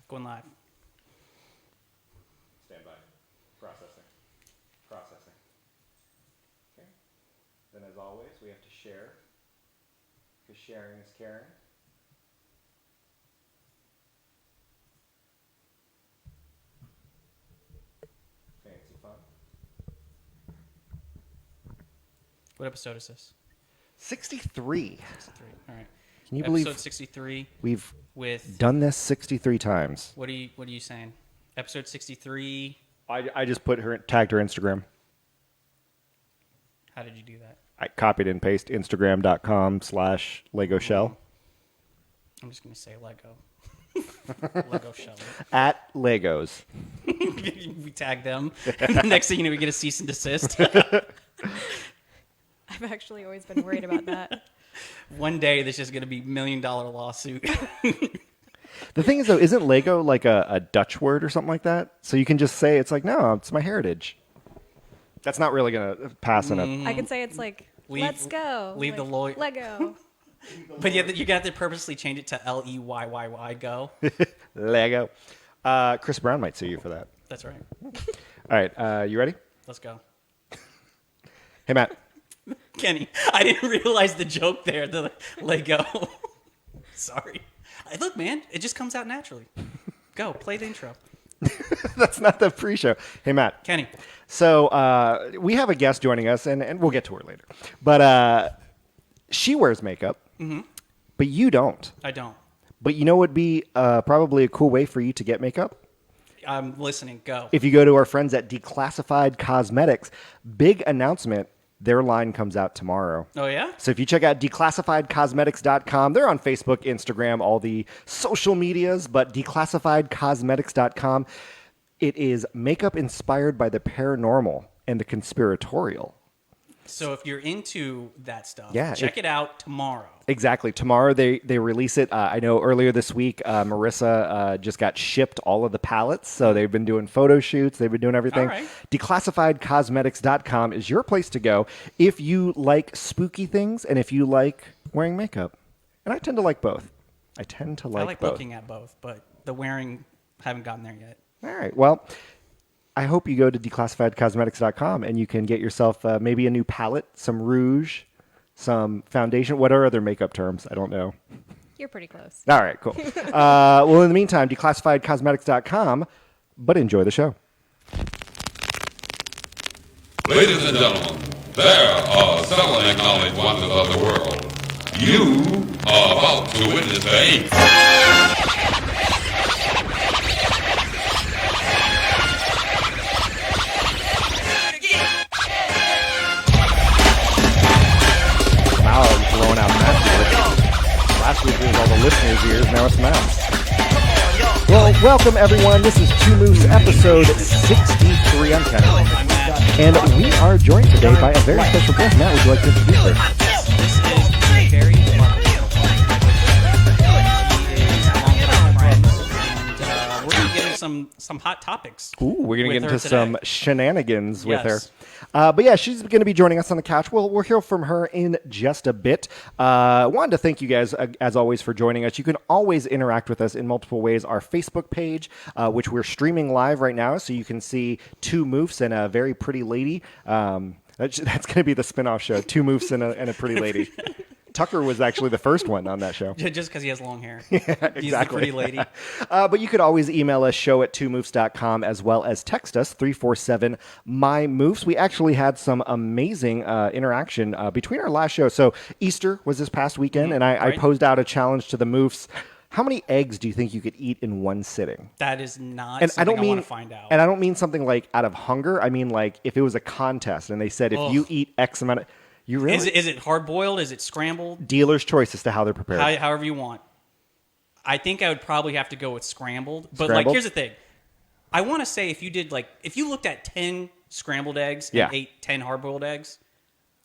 Going live. Stand by. Processing. Okay. Then as always, we have to share. Because sharing is caring. Fancy fun. What episode is this? 63. 63. All right. Can you Episode believe 63 we've with done this 63 times? what are you saying? Episode 63. I just tagged her Instagram. How did you do that? I copied and pasted Instagram.com/Lego Shell. I'm just going to say Lego. Lego Shell. At Legos. We tag them. And the next thing you know, we get a cease and desist. I've actually always been worried about that. One day, there's just going to be $1 million lawsuit. The thing is, though, isn't Lego like a Dutch word or something like that? So you can just say, it's like, no, it's my heritage. That's not really going to pass in a... I can say it's like, let's go. Leave the lawyer. Lego. But you got to purposely change it to Leyy, go. Lego. Chris Brown might sue you for that. That's right. All right, you ready? Let's go. Hey, Matt. Kenny, I didn't realize the joke there, the Lego. Sorry. Look, man, it just comes out naturally. Go, play the intro. That's not the pre-show. Hey, Matt. Kenny. So we have a guest joining us, and we'll get to her later. But she wears makeup, but you don't. I don't. But you know what would be probably a cool way for you to get makeup? I'm listening. Go. If you go to our friends at Declassified Cosmetics, big announcement, their line comes out tomorrow. Oh, yeah? So if you check out declassifiedcosmetics.com, they're on Facebook, Instagram, all the social medias, but declassifiedcosmetics.com, it is makeup inspired by the paranormal and the conspiratorial. So if you're into that stuff, Yeah, check it out tomorrow. Exactly. Tomorrow they release it. I know earlier this week, Marissa just got shipped all of the palettes. So they've been doing photo shoots. They've been doing everything. All right. Declassifiedcosmetics.com is your place to go if you like spooky things and if you like wearing makeup. And I tend to like both. I like both. looking at both, but the wearing, haven't gotten there yet. All right. Well, I hope you go to declassifiedcosmetics.com and you can get yourself maybe a new palette, some rouge, some foundation. What are other makeup terms? I don't know. You're pretty close. All right, cool. Well, in the meantime, declassifiedcosmetics.com, but enjoy the show. Ladies and gentlemen, there are seven acknowledged wonders of the world. You are about to witness the eighth. Wow, you're throwing out Matt's ears. Last week it was all the listeners' ears, now it's Matt's. Well, welcome everyone. This is Two Moves episode 63. I'm Kenny. And we are joined today by a very special guest. Matt, would you like to introduce her? Yes, this is very lovely. We're going to get into some hot topics. Ooh, we're going to with get her into today. some shenanigans with Yes. her. But yeah, she's going to be joining us on the couch. We'll hear from her in just a bit. Wanted to thank you guys, as always, for joining us. You can always interact with us in multiple ways. Our Facebook page, which we're streaming live right now, so you can see two moofs and a very pretty lady. That's going to be the spinoff show, Two Moofs and a Pretty Lady. Tucker was actually the first one on that show. Just because he has long hair. Exactly. He's the pretty lady. But you could always email us, show@twomoofs.com, as well as text us, 347-MY-MOOFs. We actually had some amazing interaction between our last show. So Easter was this past weekend, and I right. posed out a challenge to the Moofs. How many eggs do you think you could eat in one sitting? That is not And something I want to find out. And I don't mean something like out of hunger. I mean like if it was a contest, and they said if you eat X amount of... You really? Is it hard boiled? Is it scrambled? Dealer's choice as to how they're prepared. However you want. I think I would probably have to go with scrambled. But like, Scrambled? here's the thing. I want to say if you looked at 10 scrambled eggs and Yeah. ate 10 hard boiled eggs,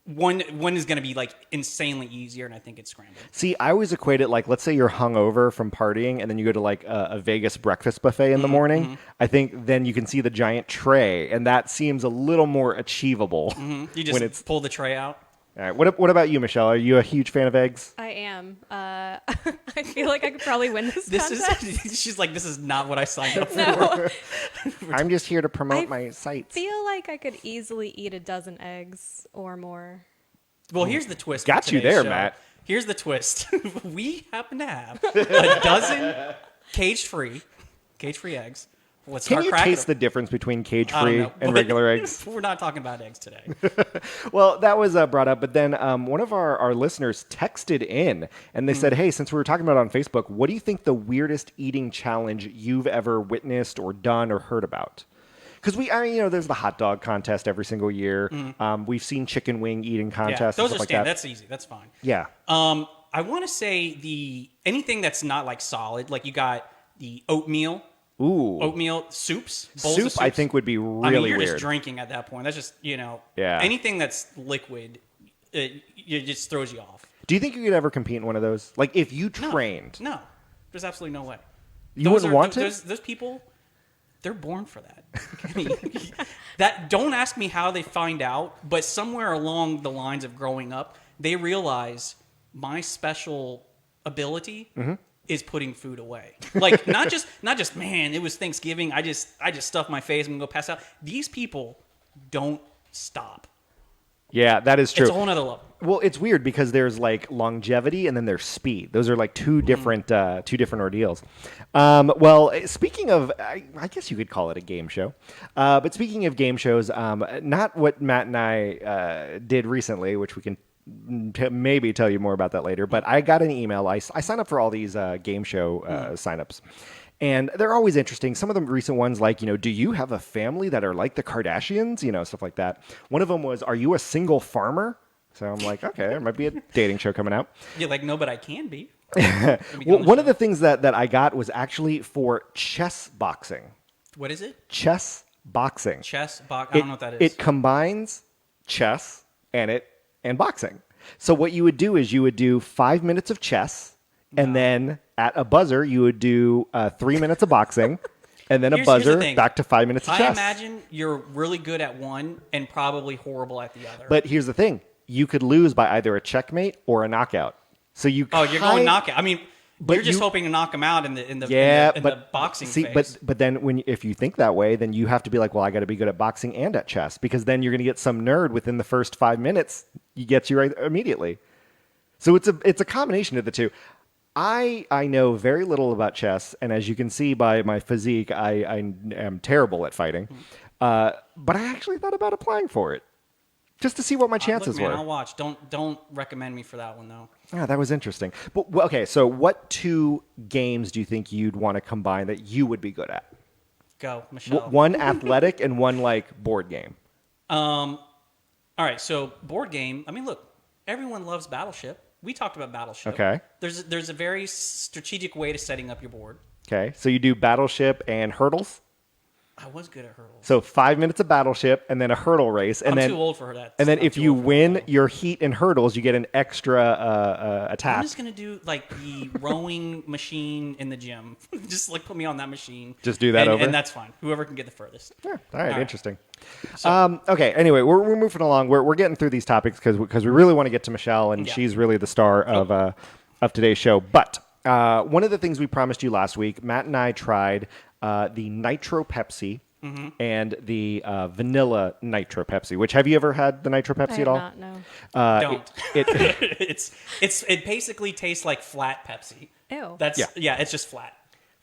one is going to be like insanely easier, and I think it's scrambled. See, I always equate it like, let's say you're hungover from partying and then you go to like a Vegas breakfast buffet in the morning. I think then you can see the giant tray, and that seems a little more achievable. You when just it's pull the tray out. All right. What about you, Michelle? Are you a huge fan of eggs? I am. I feel like I could probably win this contest. She's like, this is not what I signed up for. No, I'm just here to promote I my sites. feel like I could easily eat a dozen eggs or more. Well, here's the twist. for Got you today's there, show. Matt. Here's the twist. We happen to have a dozen cage-free eggs. Let's Can start you cracking taste the them. difference between I don't cage-free know, and but regular eggs? We're not talking about eggs today. Well, that was brought up, but then one of our listeners texted in, and they said, hey, since we were talking about it on Facebook, what do you think the weirdest eating challenge you've ever witnessed or done or heard about? Because there's the hot dog contest every single year. We've seen chicken wing eating Yeah, contests. those and are stuff like that. That's easy. That's fine. Yeah. I want to say anything that's not like solid, like you got the oatmeal soups, bowls Soup, of soups. I think, would be really I mean, you're weird. just drinking at that point. That's just Yeah. anything that's liquid, it just throws you off. Do you think you could ever compete in one of those? Like, if you trained, No, there's absolutely no way. you wouldn't want to? Those people, they're born for that. I mean, that don't ask me how they find out, but somewhere along the lines of growing up, they realize my special ability is putting food away. Like not just man, it was Thanksgiving. I just stuffed my face. I'm gonna go pass out. These people don't stop. Yeah, that is true. It's a whole nother level. Well, it's weird because there's like longevity and then there's speed. Those are like two different ordeals. Well, speaking of, I guess you could call it a game show. But speaking of game shows, not what Matt and I did recently, which we can maybe tell you more about that later. But I got an email. I sign up for all these game show signups. And they're always interesting. Some of the recent ones, like, do you have a family that are like the Kardashians? Stuff like that. One of them was, are you a single farmer? So I'm like, okay, there might be a dating show coming out. You're like, no, but I can be. Well, one of the things that I got was actually for chess boxing. What is it? Chess boxing. I don't know what that is. It combines chess and boxing. So what you would do is you would do 5 minutes of chess, and then at a buzzer you would do 3 minutes of boxing, and then Here's a the buzzer thing. back to 5 minutes of I chess. imagine you're really good at one and probably horrible at the other. But here's the thing: you could lose by either a checkmate or a knockout. So you you're going knockout. I mean, But you're just you- hoping to knock him out in the but boxing see, phase. but then if you think that way, then you have to be like, well, I got to be good at boxing and at chess, because then you're going to get some nerd within the first 5 minutes. He gets you right immediately. So it's a combination of the two. I know very little about chess, and as you can see by my physique, I am terrible at fighting. But I actually thought about applying for it, just to see what my chances Look, man, were. I'll watch. Don't recommend me for that one though. Ah, that was interesting. But okay, so what two games do you think you'd want to combine that you would be good at? Go, Michelle. One athletic and one like board game. All right, so board game. I mean, look, everyone loves Battleship. We talked about Battleship. Okay. There's a very strategic way to setting up your board. Okay, so you do Battleship and hurdles. I was good at hurdles. So 5 minutes of Battleship and then a hurdle race, and I'm then too old for that. and then I'm if too you old for win that. your heat in hurdles, you get an extra I'm attack. just gonna do like the rowing machine in the gym. Just like put me on that machine. Just do that and, over? and that's fine. Whoever can get the furthest. Yeah, all right, right. interesting. So- Okay, anyway, we're moving along. We're getting through these topics because we really want to get to Michelle, and Yeah. she's really the star of today's show. But one of the things we promised you last week, Matt and I tried the Nitro Pepsi and the Vanilla Nitro Pepsi. Which, have you ever had the Nitro Pepsi I at have all? not, no. Don't. It It basically tastes like flat Pepsi. Ew. That's Yeah. it's just flat.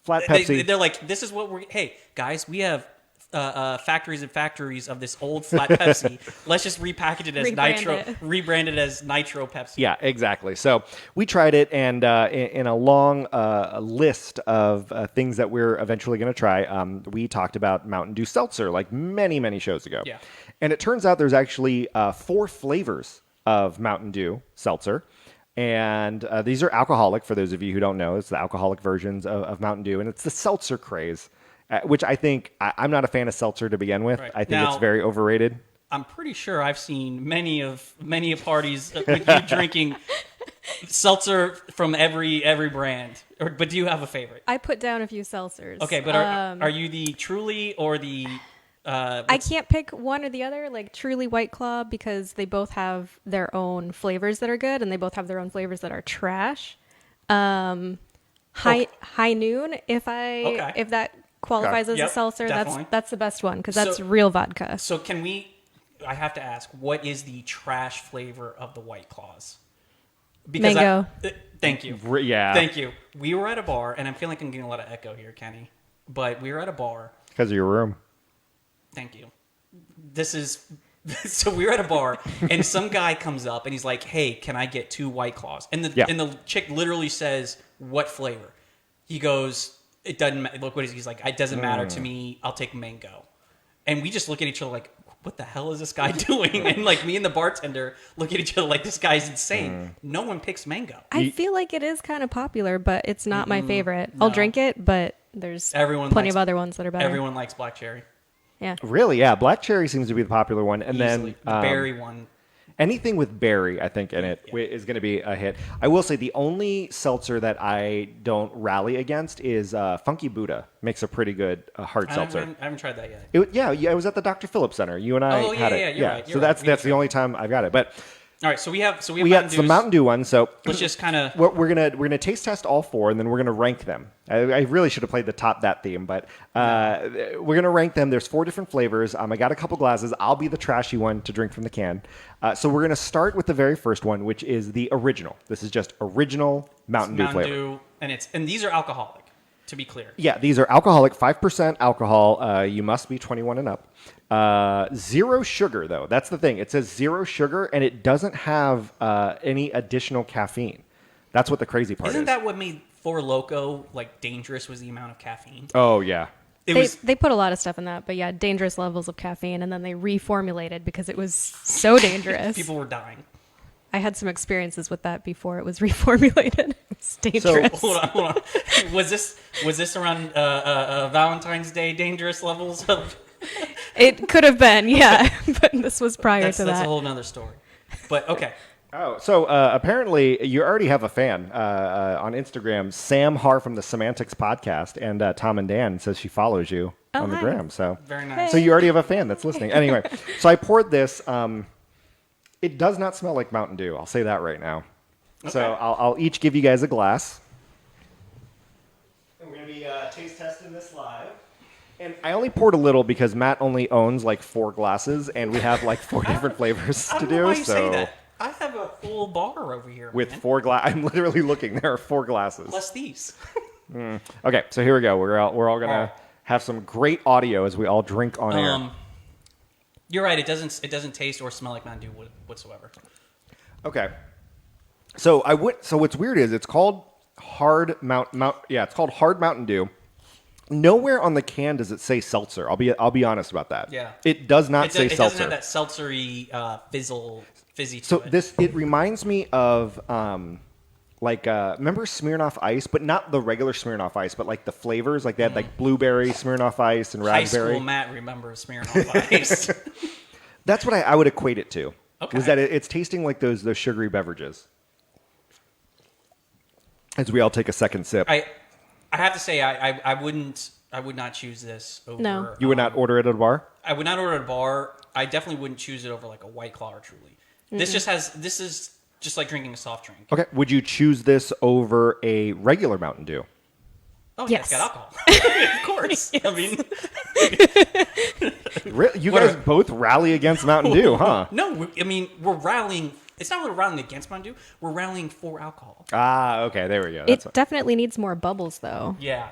flat Pepsi. They're like, this is what we're. Hey guys, we have factories and factories of this old flat Pepsi. Let's just repackage it as rebrand it as Nitro Pepsi. Yeah, exactly. So we tried it, and in a long list of things that we're eventually going to try, we talked about Mountain Dew Seltzer like many, many shows ago. Yeah. And it turns out there's actually 4 flavors of Mountain Dew Seltzer. And these are alcoholic, for those of you who don't know. It's the alcoholic versions of Mountain Dew, and it's the seltzer craze, which I think I'm not a fan of seltzer to begin with. Right. I think Now- it's very overrated. I'm pretty sure I've seen many parties with you drinking seltzer from every brand. But do you have a favorite? I put down a few seltzers. Okay, but are you the Truly or the I can't pick one or the other, like Truly White Claw, because they both have their own flavors that are good, and they both have their own flavors that are trash. High Noon, if that qualifies as Yep, a seltzer, definitely. that's the best one because that's So- real vodka. So can we? I have to ask, what is the trash flavor of the White Claws? Mango. Thank you. Yeah. Thank you. We were at a bar, and I'm feeling like I'm getting a lot of echo here, Kenny. But we were at a bar. Because of your room. Thank you. This is so we were at a bar, and some guy comes up and he's like, "Hey, can I get 2 White Claws?" And the chick literally says, "What flavor?" He goes, "It doesn't matter." Look what he's like. It doesn't matter to me. I'll take mango. And we just look at each other like, what the hell is this guy doing? And like me and the bartender look at each other like, this guy's insane. No one picks mango. I feel like it is kind of popular, but it's not my favorite. I'll drink it, but there's Everyone plenty likes- of other ones that are better. Everyone likes black cherry. Yeah. Really? Yeah. Black cherry seems to be the popular one. And Easily. then The berry one. anything with berry, I think, in it is going to be a hit. I will say the only seltzer that I don't rally against is Funky Buddha. Makes a pretty good hard seltzer. I haven't tried that yet. It was at the Dr. Phillips Center. You and I Oh, yeah, had it. yeah, you're right, So you're that's right. We the only time I've got it. But All right, so we have we got some Mountain Dew ones. So Let's just kind of we're gonna taste test all 4, and then we're gonna rank them. I really should have played the top that theme, but we're gonna rank them. There's 4 different flavors. I got a couple glasses. I'll be the trashy one to drink from the can. So we're gonna start with the very first one, which is the original. This is just original Mountain Dew flavor. and these are alcoholic. To be clear, Yeah, these are alcoholic, 5% alcohol. You must be 21 and up. 0 sugar, though. That's the thing. It says 0 sugar, and it doesn't have any additional caffeine. That's what the crazy part isn't is. that what made Four Loko like dangerous? Was the amount of caffeine? Oh, yeah. They put a lot of stuff in that, but yeah, dangerous levels of caffeine, and then they reformulated because it was so dangerous. People were dying. I had some experiences with that before it was reformulated. It's dangerous. Hold on. Was this around Valentine's Day dangerous levels of? It could have been, yeah, but this was prior That's to a that. whole nother story. But okay. Oh, so apparently you already have a fan on Instagram, Sam Har from the Semantics podcast, and Tom and Dan says she follows you on the hi. gram. So Very nice. So you already have a fan that's listening. Anyway, so I poured this. It does not smell like Mountain Dew. I'll say that right now. So Okay. I'll each give you guys a glass. And we're going to be taste testing this live. And I only poured a little because Matt only owns like 4 glasses, and we have like 4 different flavors I to don't know do. why you So say that. I have a full bar over here. with man. 4 glasses, I'm literally looking. There are 4 glasses. Plus these. Okay, so here we go. We're all gonna have some great audio as we all drink on air. You're right. It doesn't taste or smell like Mountain Dew whatsoever. Okay. So So what's weird is it's called Hard it's called Hard Mountain Dew. Nowhere on the can does it say seltzer. I'll be honest about that. Yeah. It does not say It seltzer. doesn't have that seltzery fizzy to So it. it reminds me of remember Smirnoff Ice, but not the regular Smirnoff Ice, but like the flavors, like they had like blueberry Smirnoff Ice and High raspberry. school Matt remembers Smirnoff Ice. That's what I would equate it to. Okay. Was that it's tasting like those sugary beverages. As we all take a second sip. I have to say I would not choose this over. No. You would not order it at a bar? I would not order at a bar. I definitely wouldn't choose it over like a White Claw or Truly. This is just like drinking a soft drink. Okay. Would you choose this over a regular Mountain Dew? Oh Yes. yeah, it's got alcohol. Of course. I mean, You guys both rally against Mountain Dew, huh? no. We're rallying. It's not really rallying against Mountain Dew. We're rallying for alcohol. Ah, okay. There we go. It definitely needs more bubbles, though. Yeah,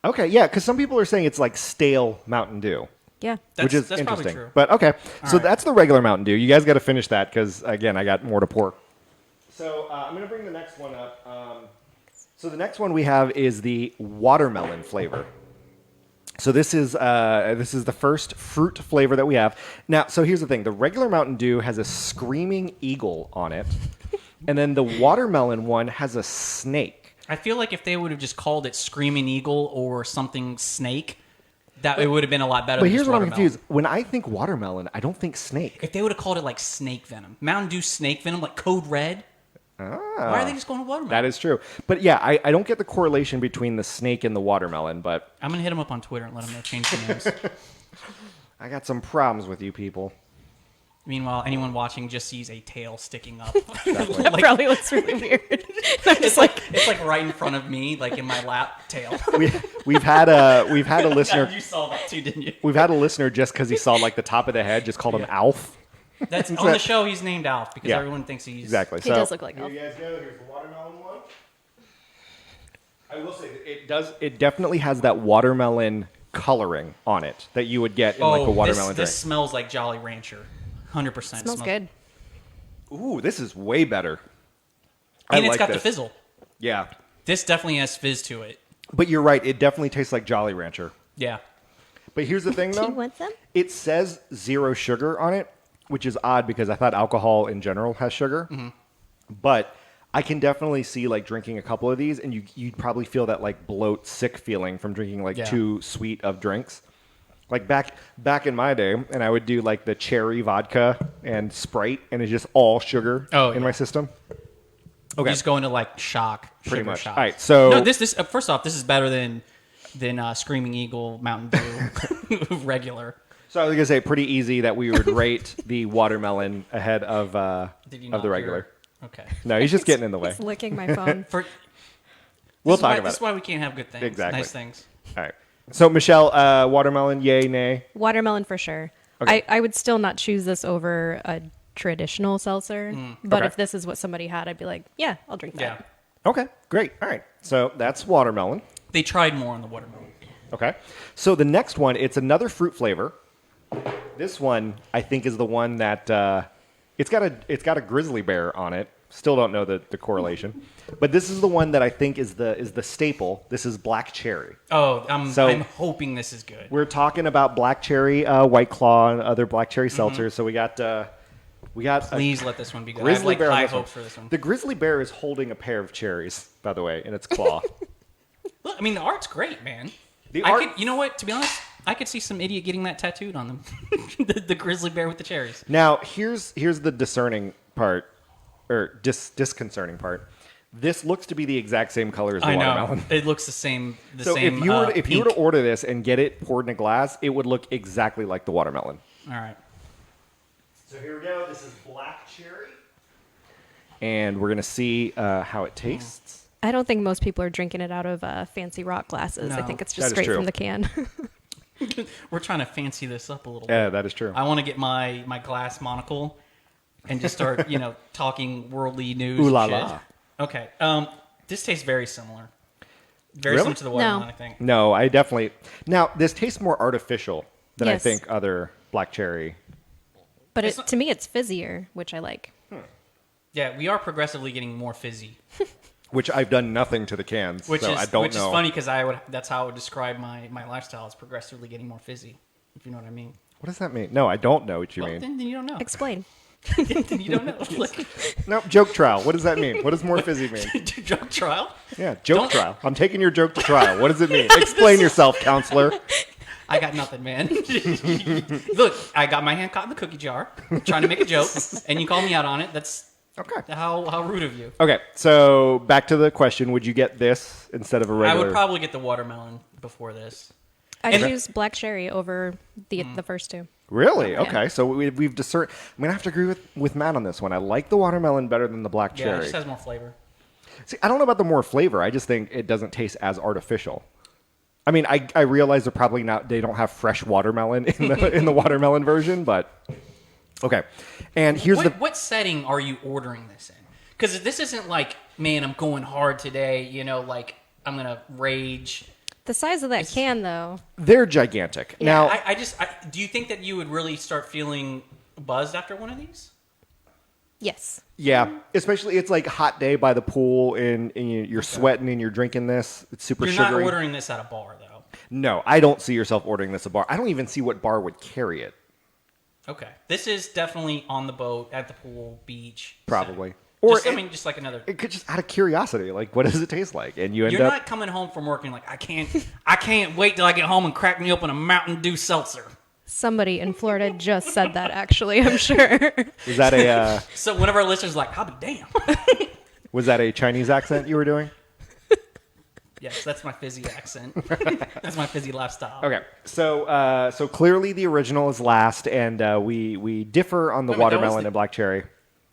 Okay, yeah, because some people are saying it's like stale Mountain Dew. Yeah. Which is that's probably interesting. true. But okay, so right. that's the regular Mountain Dew. You guys got to finish that because, again, I got more to pour. So I'm going to bring the next one up. So the next one we have is the watermelon flavor. So this is the first fruit flavor that we have. Now, so here's the thing. The regular Mountain Dew has a screaming eagle on it. And then the watermelon one has a snake. I feel like if they would have just called it Screaming Eagle or something Snake, that it would have been a lot better. But than here's just what I'm watermelon. confused. When I think watermelon, I don't think snake. If they would have called it like Snake Venom, Mountain Dew Snake Venom, like Code Red. Why are they just going to watermelon? That is true. But yeah, I don't get the correlation between the snake and the watermelon, but I'm gonna hit them up on Twitter and let them know change the names. I got some problems with you people. Meanwhile, anyone watching just sees a tail sticking up. That Like, probably looks really weird. I'm just it's like right in front of me, like in my lap, tail. We've had a listener. You saw that too, didn't you? We've had a listener just because he saw like the top of the head, just called him Alf. That's on the show. He's named Alf because Yeah. everyone thinks he's Exactly. he does look like here Elf. you guys go. Here's the watermelon one. I will say that it does. It definitely has that watermelon coloring on it that you would get in like a watermelon this drink. smells like Jolly Rancher, 100%. Smells good. Ooh, this is way better. And I it's like got the this. fizzle. Yeah, This definitely has fizz to it. but you're right. It definitely tastes like Jolly Rancher. Yeah. But here's the thing, Do you though. want some? It says 0 sugar on it, which is odd because I thought alcohol in general has sugar. Mm-hmm. But I can definitely see like drinking a couple of these, and you'd probably feel that like bloat, sick feeling from drinking like Yeah. too sweet of drinks. Like back in my day, and I would do like the cherry vodka and Sprite, and it's just all sugar Oh, in yeah. my system. Okay. You just go into like shock. Pretty sugar much. shock. All right, so- no, this first off, this is better than Screaming Eagle Mountain Dew regular. So I was gonna say pretty easy that we would rate the watermelon ahead of Did you of not the regular. hear? Okay. No, he's just getting in the way. Just licking my phone. We'll This is talk why, about This it. is why we can't have good things. Exactly. Nice things. All right. So Michelle, watermelon, yay, nay? Watermelon for sure. Okay. I would still not choose this over a traditional seltzer. But Okay. if this is what somebody had, I'd be like, yeah, I'll drink that. Yeah. Okay, great. All right. So that's watermelon. They tried more on the watermelon. Okay. So the next one, it's another fruit flavor. This one, I think, is the one that it's got a grizzly bear on it. Still don't know the correlation, but this is the one that I think is the staple. This is black cherry. Oh, I'm So- hoping this is good. We're talking about black cherry, White Claw, and other black cherry seltzers. So we got a Please let this one be good. I have grizzly like bear on high this one. hopes for this one. The grizzly bear is holding a pair of cherries, by the way, in its claw. Look, I mean, the art's great, man. The I art- could, you know what? To be honest, I could see some idiot getting that tattooed on them. the grizzly bear with the cherries. Now, here's the discerning part, or disconcerting part. This looks to be the exact same color as the I know watermelon. it looks the same. So Same, if you were pink. to order this and get it poured in a glass, it would look exactly like the watermelon. All right. So here we go. This is black cherry, and we're gonna see how it tastes. I don't think most people are drinking it out of fancy rock glasses. I No. think it's That just is straight true. from the can. We're trying to fancy this up a little Yeah, bit. that is true. I want to get my glass monocle and just start, talking worldly news. Ooh and la shit. la. Okay. This tastes very similar. Very Really? similar to the watermelon, No. I think. No, I definitely. Now this tastes more artificial than I Yes. think other black cherry. But It's not- to me, it's fizzier, which I like. Yeah, we are progressively getting more fizzy, Which I've done nothing to the cans, which so is I don't which know. is funny because that's how I would describe my lifestyle. Is progressively getting more fizzy, if you know what I mean. What does that mean? No, I don't know what you Well, mean. then you don't know. Explain. Then you don't know. Like, No, joke trial. What does that mean? What does more fizzy mean? drug trial. Yeah, joke Don't- trial. I'm taking your joke to trial. What does it mean? Explain yourself, counselor. I got nothing, man. Look, I got my hand caught in the cookie jar, trying to make a joke, and you call me out on it. That's Okay. how rude of you. Okay, so back to the question: would you get this instead of a I regular? would probably get the watermelon before this. I And- choose black cherry over the first two. Really? Yeah. Okay, so we've discerned. I'm gonna have to agree with Matt on this one. I like the watermelon better than the black Yeah, it cherry. just has more flavor. See, I don't know about the more flavor. I just think it doesn't taste as artificial. I mean, I realize they're probably not. They don't have fresh watermelon in the watermelon version, but okay. And here's What setting are you ordering this in? Because this isn't like, man, I'm going hard today. Like I'm gonna rage. The size of that can, though. they're gigantic. Now, I do you think that you would really start feeling buzzed after one of these? Yes. yeah, especially it's like hot day by the pool, and you're sweating and you're drinking this. It's super You're sugary. not ordering this at a bar, though. No, I don't see yourself ordering this at a bar. I don't even see what bar would carry it. Okay, this is definitely on the boat, at the pool, beach, Probably. setting. Or Just, it- just like another. It could just out of curiosity, like what does it taste like? And you end You're up not coming home from work and like I can't wait till I get home and crack me open a Mountain Dew seltzer. Somebody in Florida just said that, actually, I'm sure. was that a So one of our listeners is like, I'll be damn. was that a Chinese accent you were doing? Yes, that's my fizzy accent. That's my fizzy lifestyle. Okay, so clearly the original is last, and we differ on the Wait a minute, that was watermelon the- and black cherry.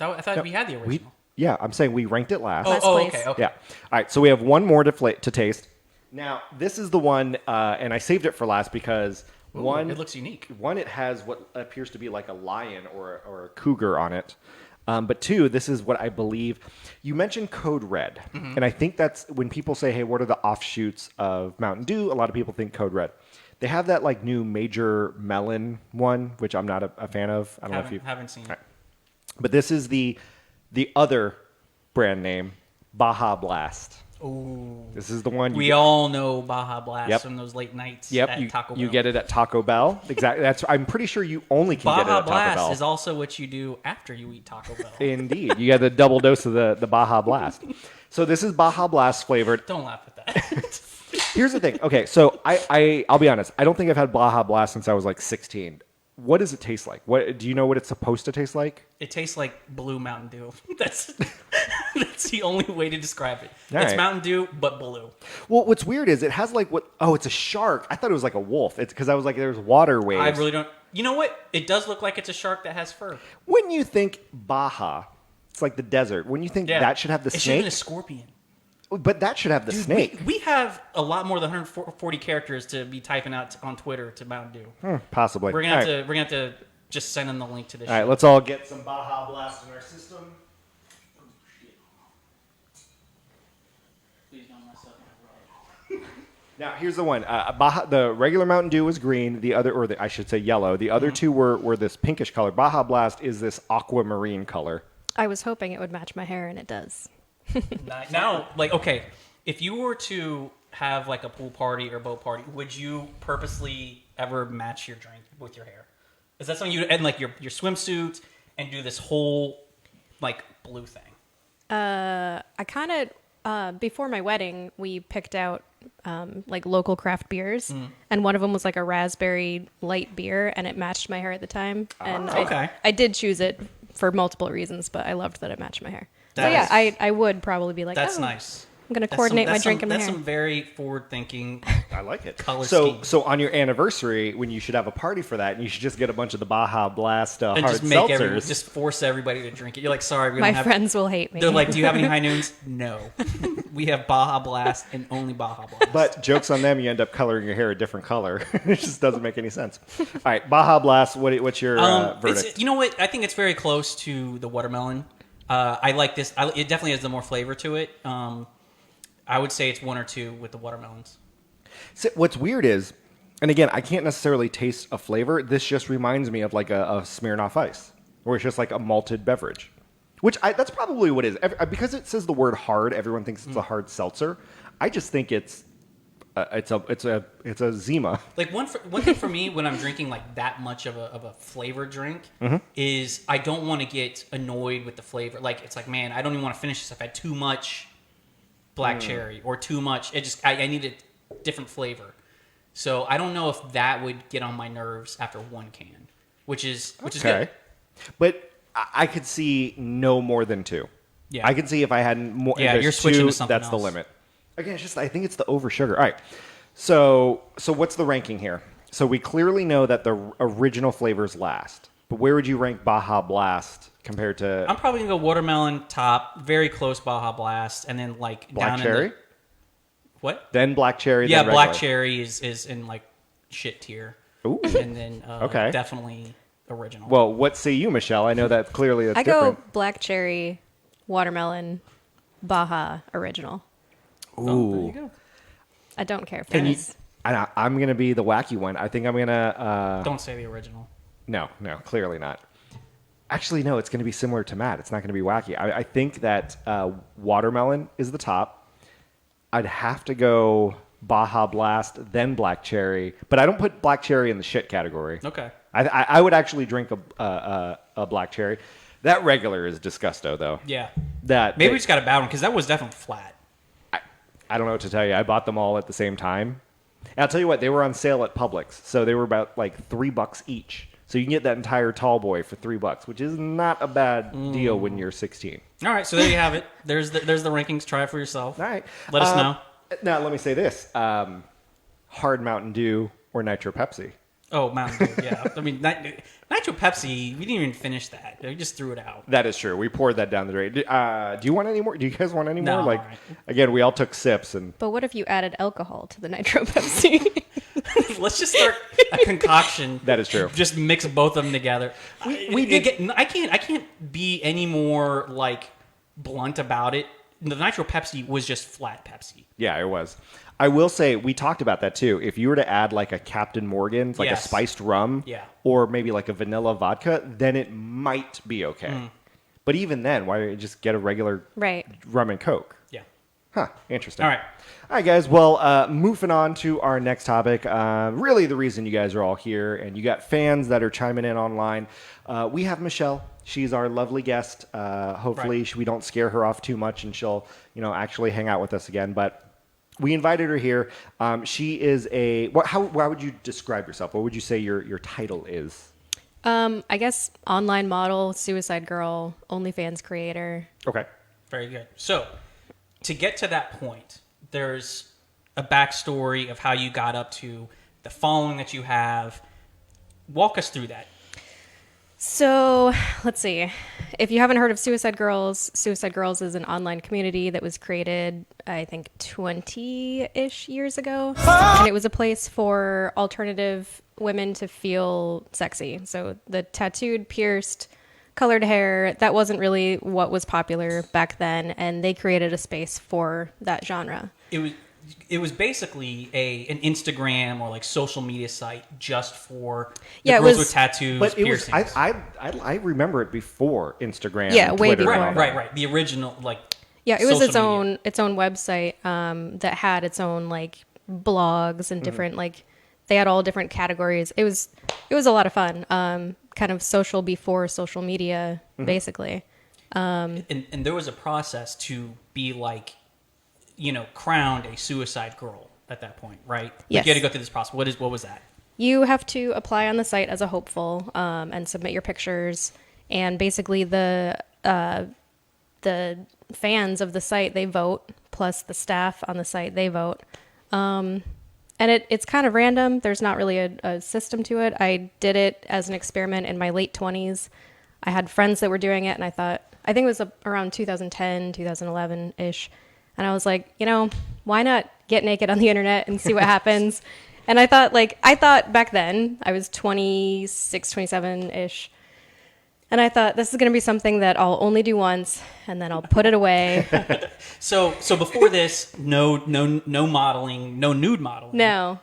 I thought we had the We, original. yeah, I'm saying we ranked it last. Last Oh, place. okay. Yeah. All right. So we have one more to taste. Now this is the one, and I saved it for last because Ooh, one, it looks unique. One, it has what appears to be like a lion or a cougar on it. But two, this is what I believe. You mentioned Code Red, and I think that's when people say, "Hey, what are the offshoots of Mountain Dew?" A lot of people think Code Red. They have that like new Major Melon one, which I'm not a fan of. I don't know if you Haven't seen it. but this is the other brand name, Baja Blast. Ooh. This is the one We get- all know Baja Blast Yep. from those late nights Yep, at Taco Bell. you get it at Taco Bell. Exactly. That's. I'm pretty sure you only can get it Baja at Taco Blast Bell. is also what you do after you eat Taco Bell. Indeed, you get a double dose of the Baja Blast. So this is Baja Blast flavored. Don't laugh at that. Here's the thing. Okay, so I'll be honest. I don't think I've had Baja Blast since I was like 16. What does it taste like? What do you know what it's supposed to taste like? It tastes like blue Mountain Dew. That's the only way to describe it. All It's right. Mountain Dew, but blue. Well, what's weird is it has like what? Oh, it's a shark. I thought it was like a wolf. It's because I was like, there's water waves. I really don't. You know what? It does look like it's a shark that has fur. When you think Baja, it's like the desert. When you think Yeah. that should have the It should have snake, been a scorpion. but that should have the Dude, snake. We have a lot more than 140 characters to be typing out on Twitter to Mountain Dew. Possibly. We're gonna All have right. to. We're gonna have to just send them the link to this. All right, shit. let's all get some Baja Blast in our system. Please don't mess up my rug. Now, here's the one. Baja, the regular Mountain Dew was green. The other, I should say yellow. The other two were this pinkish color. Baja Blast is this aquamarine color. I was hoping it would match my hair, and it does. Now, like, okay, if you were to have like a pool party or boat party, would you purposely ever match your drink with your hair? Is that something you and like your swimsuit and do this whole like blue thing? I kind of before my wedding, we picked out like local craft beers, and one of them was like a raspberry light beer, and it matched my hair at the time. And okay. I did choose it for multiple reasons, but I loved that it matched my hair. So That yeah, is- I would probably be like, That's oh, nice. I'm gonna That's coordinate my that's drink and my That's hair. some very forward-thinking. I like it. Color so, scheme. so on your anniversary, when you should have a party for that, you should just get a bunch of the Baja Blast And hard just make seltzers. just force everybody to drink it. You're like, sorry, we My don't have. friends will hate me. They're like, do you have any high noons? No, we have Baja Blast and only Baja Blast. But jokes on them, you end up coloring your hair a different color. It just doesn't make any sense. All right, Baja Blast. What's your verdict? You know what? I think it's very close to the watermelon. I like this. It definitely has the more flavor to it. I would say it's 1 or 2 with the watermelons. So what's weird is, and again, I can't necessarily taste a flavor. This just reminds me of like a Smirnoff Ice, where it's just like a malted beverage. That's probably what it is. Because it says the word hard, everyone thinks it's a hard seltzer. I just think it's a Zima. Like one thing for me when I'm drinking like that much of a flavored drink is I don't want to get annoyed with the flavor. Like it's like, man, I don't even want to finish this. I've had too much black cherry or too much. I need a different flavor. So I don't know if that would get on my nerves after one can, which is good. But I could see no more than 2. Yeah. I could see if I had more. Yeah, if there's you're switching 2, to something that's the else. limit. Again, it's just I think it's the over sugar. All right. So what's the ranking here? So we clearly know that the original flavors last. But where would you rank Baja Blast compared to I'm probably gonna go watermelon top, very close Baja Blast, and then like Black down Cherry? In the, what? Then Black Cherry. Yeah, then black regular? cherry is in like shit tier. Ooh. And then Okay. definitely original. Well, what say you, Michelle? I know that clearly that's I different. go black cherry, watermelon, Baja original. Oh, there you go. I don't care if And you, it's I'm going to be the wacky one. I think I'm going to... Don't say the original. No, clearly not. Actually, no, it's going to be similar to Matt. It's not going to be wacky. I think that watermelon is the top. I'd have to go Baja Blast, then Black Cherry. But I don't put Black Cherry in the shit category. Okay. I would actually drink a Black Cherry. That regular is disgusto, though. Yeah. Maybe we just got a bad one because that was definitely flat. I don't know what to tell you. I bought them all at the same time. And I'll tell you what, they were on sale at Publix, so they were about like $3 each. So you can get that entire tall boy for $3, which is not a bad deal when you're 16. All right, so there you have it. There's the rankings. Try it for yourself. All right. Let us know. Now, let me say this: hard Mountain Dew or Nitro Pepsi. Oh, Mountain Dew, yeah. I mean, Nitro Pepsi, we didn't even finish that. We just threw it out. That is true. We poured that down the drain. Do you want any more? Do you guys want any No, more? Like, all right. again, we all took sips, and But what if you added alcohol to the Nitro Pepsi? Let's just start a concoction. That is true. Just mix both of them together. We did- I can't be any more like blunt about it. The Nitro Pepsi was just flat Pepsi. yeah, it was. I will say we talked about that too. If you were to add like a Captain Morgan's, like Yes. a spiced rum, Yeah. or maybe like a vanilla vodka, then it might be okay. Mm. But even then, why don't you just get a regular Right. rum and Coke? Yeah. Huh, interesting. All right. All right, guys. Well, moving on to our next topic. Really, the reason you guys are all here, and you got fans that are chiming in online. We have Michelle. She's our lovely guest. Hopefully, Right. we don't scare her off too much, and she'll, actually hang out with us again. But we invited her here. She is a. How would you describe yourself? What would you say your title is? I guess online model, suicide girl, OnlyFans creator. Okay. Very good. So, to get to that point, there's a backstory of how you got up to the following that you have. Walk us through that. So let's see. If you haven't heard of Suicide Girls is an online community that was created, I think, 20-ish years ago. And it was a place for alternative women to feel sexy. So the tattooed, pierced, colored hair, that wasn't really what was popular back then. And they created a space for that genre. It was basically an Instagram or like social media site just for Yeah, it girls was- with tattoos, But it was. piercings. I remember it before Instagram. Yeah, and way Twitter and all before. that. right. The original, like, Yeah, it was social media. its own website that had its own like blogs and different like they had all different categories. It was a lot of fun. Kind of social before social media, basically. And there was a process to be like, crowned a suicide girl at that point, right? Like, Yes. you had to go through this process. What was that? You have to apply on the site as a hopeful and submit your pictures. And basically, the fans of the site, they vote, plus the staff on the site, they vote. And it's kind of random. There's not really a system to it. I did it as an experiment in my late 20s. I had friends that were doing it, and I think it was around 2010, 2011-ish. And I was like, why not get naked on the internet and see what happens? And I thought back then, I was 26, 27-ish. And I thought, this is going to be something that I'll only do once, and then I'll put it away. So before this, no modeling, no nude modeling. No.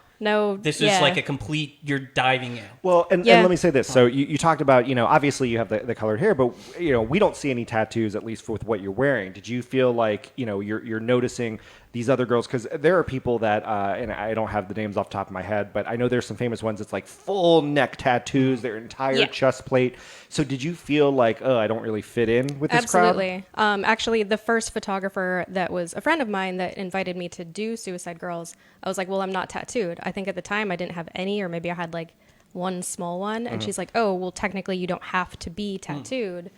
This is like a complete, you're diving in. Well, and Yeah. let me say this. So you talked about, obviously you have the colored hair, but, we don't see any tattoos, at least with what you're wearing. Did you feel like, you're noticing these other girls? Because there are people that, and I don't have the names off the top of my head, but I know there's some famous ones. It's like full neck tattoos, their entire Yeah. chest plate. So did you feel like, oh, I don't really fit in with this crowd? Absolutely. Actually, the first photographer that was a friend of mine that invited me to do Suicide Girls, I was like, well, I'm not tattooed. I think at the time I didn't have any, or maybe I had like one small one. And she's like, oh, well, technically you don't have to be tattooed.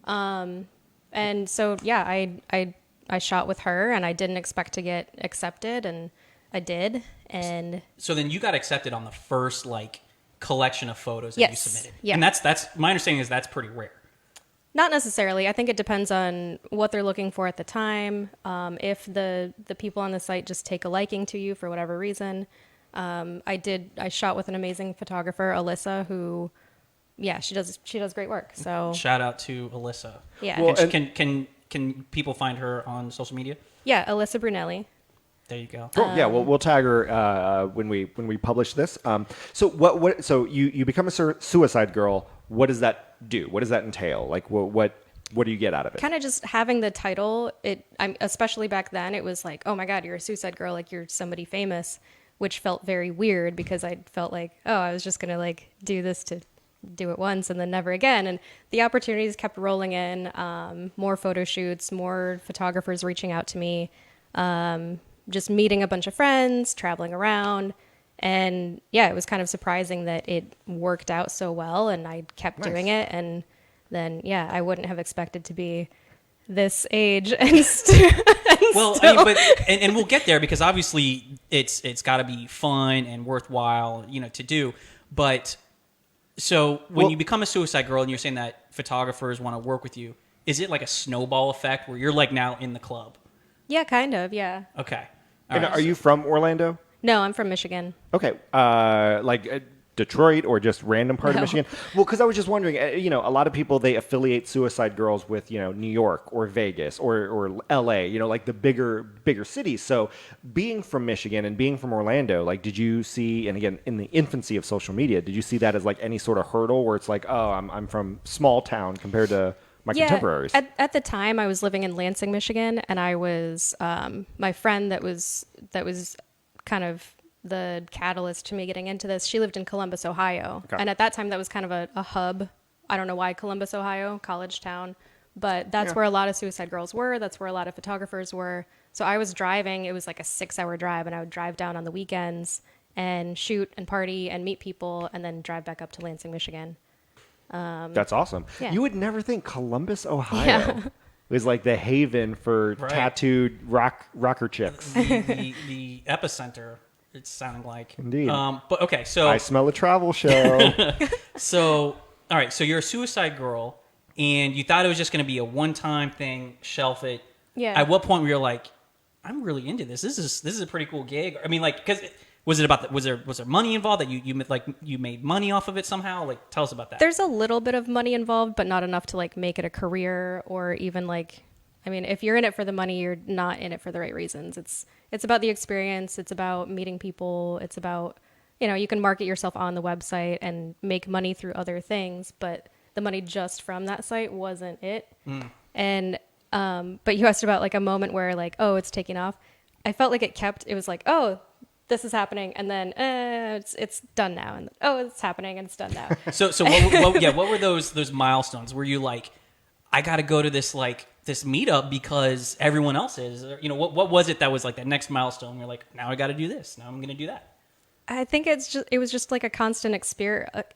And so, yeah, I shot with her, and I didn't expect to get accepted, and I did. And So then you got accepted on the first like collection of photos that you Yes. submitted. Yeah. And that's my understanding is that's pretty rare. not necessarily. I think it depends on what they're looking for at the time. If the people on the site just take a liking to you for whatever reason. I shot with an amazing photographer, Alyssa, who, yeah, she does great work. So Shout out to Alyssa. yeah, Well, Can people find her on social media? yeah, Alyssa Brunelli. There you go. Cool. Yeah, we'll tag her when we publish this. So what? So you become a suicide girl. What does that do? What does that entail? Like what do you get out of it? Kind of just having the title. Especially back then, it was like, oh my God, you're a suicide girl, like you're somebody famous, which felt very weird because I felt like, oh, I was just gonna like do this to do it once and then never again. And the opportunities kept rolling in. More photo shoots, more photographers reaching out to me. Just meeting a bunch of friends, traveling around. And yeah, it was kind of surprising that it worked out so well and I kept doing it. And then, yeah, I wouldn't have expected to be this age and still. Well, I mean, but and we'll get there because obviously it's got to be fun and worthwhile, to do. But so when you become a suicide girl and you're saying that photographers want to work with you, is it like a snowball effect where you're like now in the club? Yeah, kind of. Yeah. Okay. And are you from Orlando? No, I'm from Michigan. Okay, Detroit or just random part of No. Michigan? Well, because I was just wondering, a lot of people, they affiliate suicide girls with, New York or Vegas or LA, like the bigger cities. So being from Michigan and being from Orlando, like, did you see, and again, in the infancy of social media, did you see that as like any sort of hurdle where it's like, oh, I'm from small town compared to my contemporaries? At the time, I was living in Lansing, Michigan, and I was my friend that was kind of the catalyst to me getting into this. She lived in Columbus, Ohio, Okay. and at that time, that was kind of a hub. I don't know why Columbus, Ohio, college town, but that's where a lot of suicide girls were. That's where a lot of photographers were. So I was driving. It was like a 6-hour drive, and I would drive down on the weekends and shoot and party and meet people, and then drive back up to Lansing, Michigan. That's awesome. yeah. You would never think Columbus, Ohio Yeah. was like the haven for Right. tattooed rocker chicks. the epicenter. It's sounding like Indeed. But okay, so I smell a travel show. all right, so you're a suicide girl, and you thought it was just going to be a one-time thing, shelf it. Yeah. At what point were you like, I'm really into this. This is a pretty cool gig. I mean, like, because was it about was there money involved that you made money off of it somehow? Like, tell us about that. There's a little bit of money involved, but not enough to like make it a career or even like, I mean, if you're in it for the money, you're not in it for the right reasons. It's about the experience. It's about meeting people. It's about, you can market yourself on the website and make money through other things, but the money just from that site wasn't it. And, but you asked about like a moment where like, oh, it's taking off. I felt like it was like, oh, this is happening, and then it's done now, and oh, it's happening, and it's done now. So what were those milestones? Were you like, I got to go to this meetup because everyone else is? Or, what was it that was like that next milestone? You're like, now I got to do this. Now I'm going to do that. I think it was just like a constant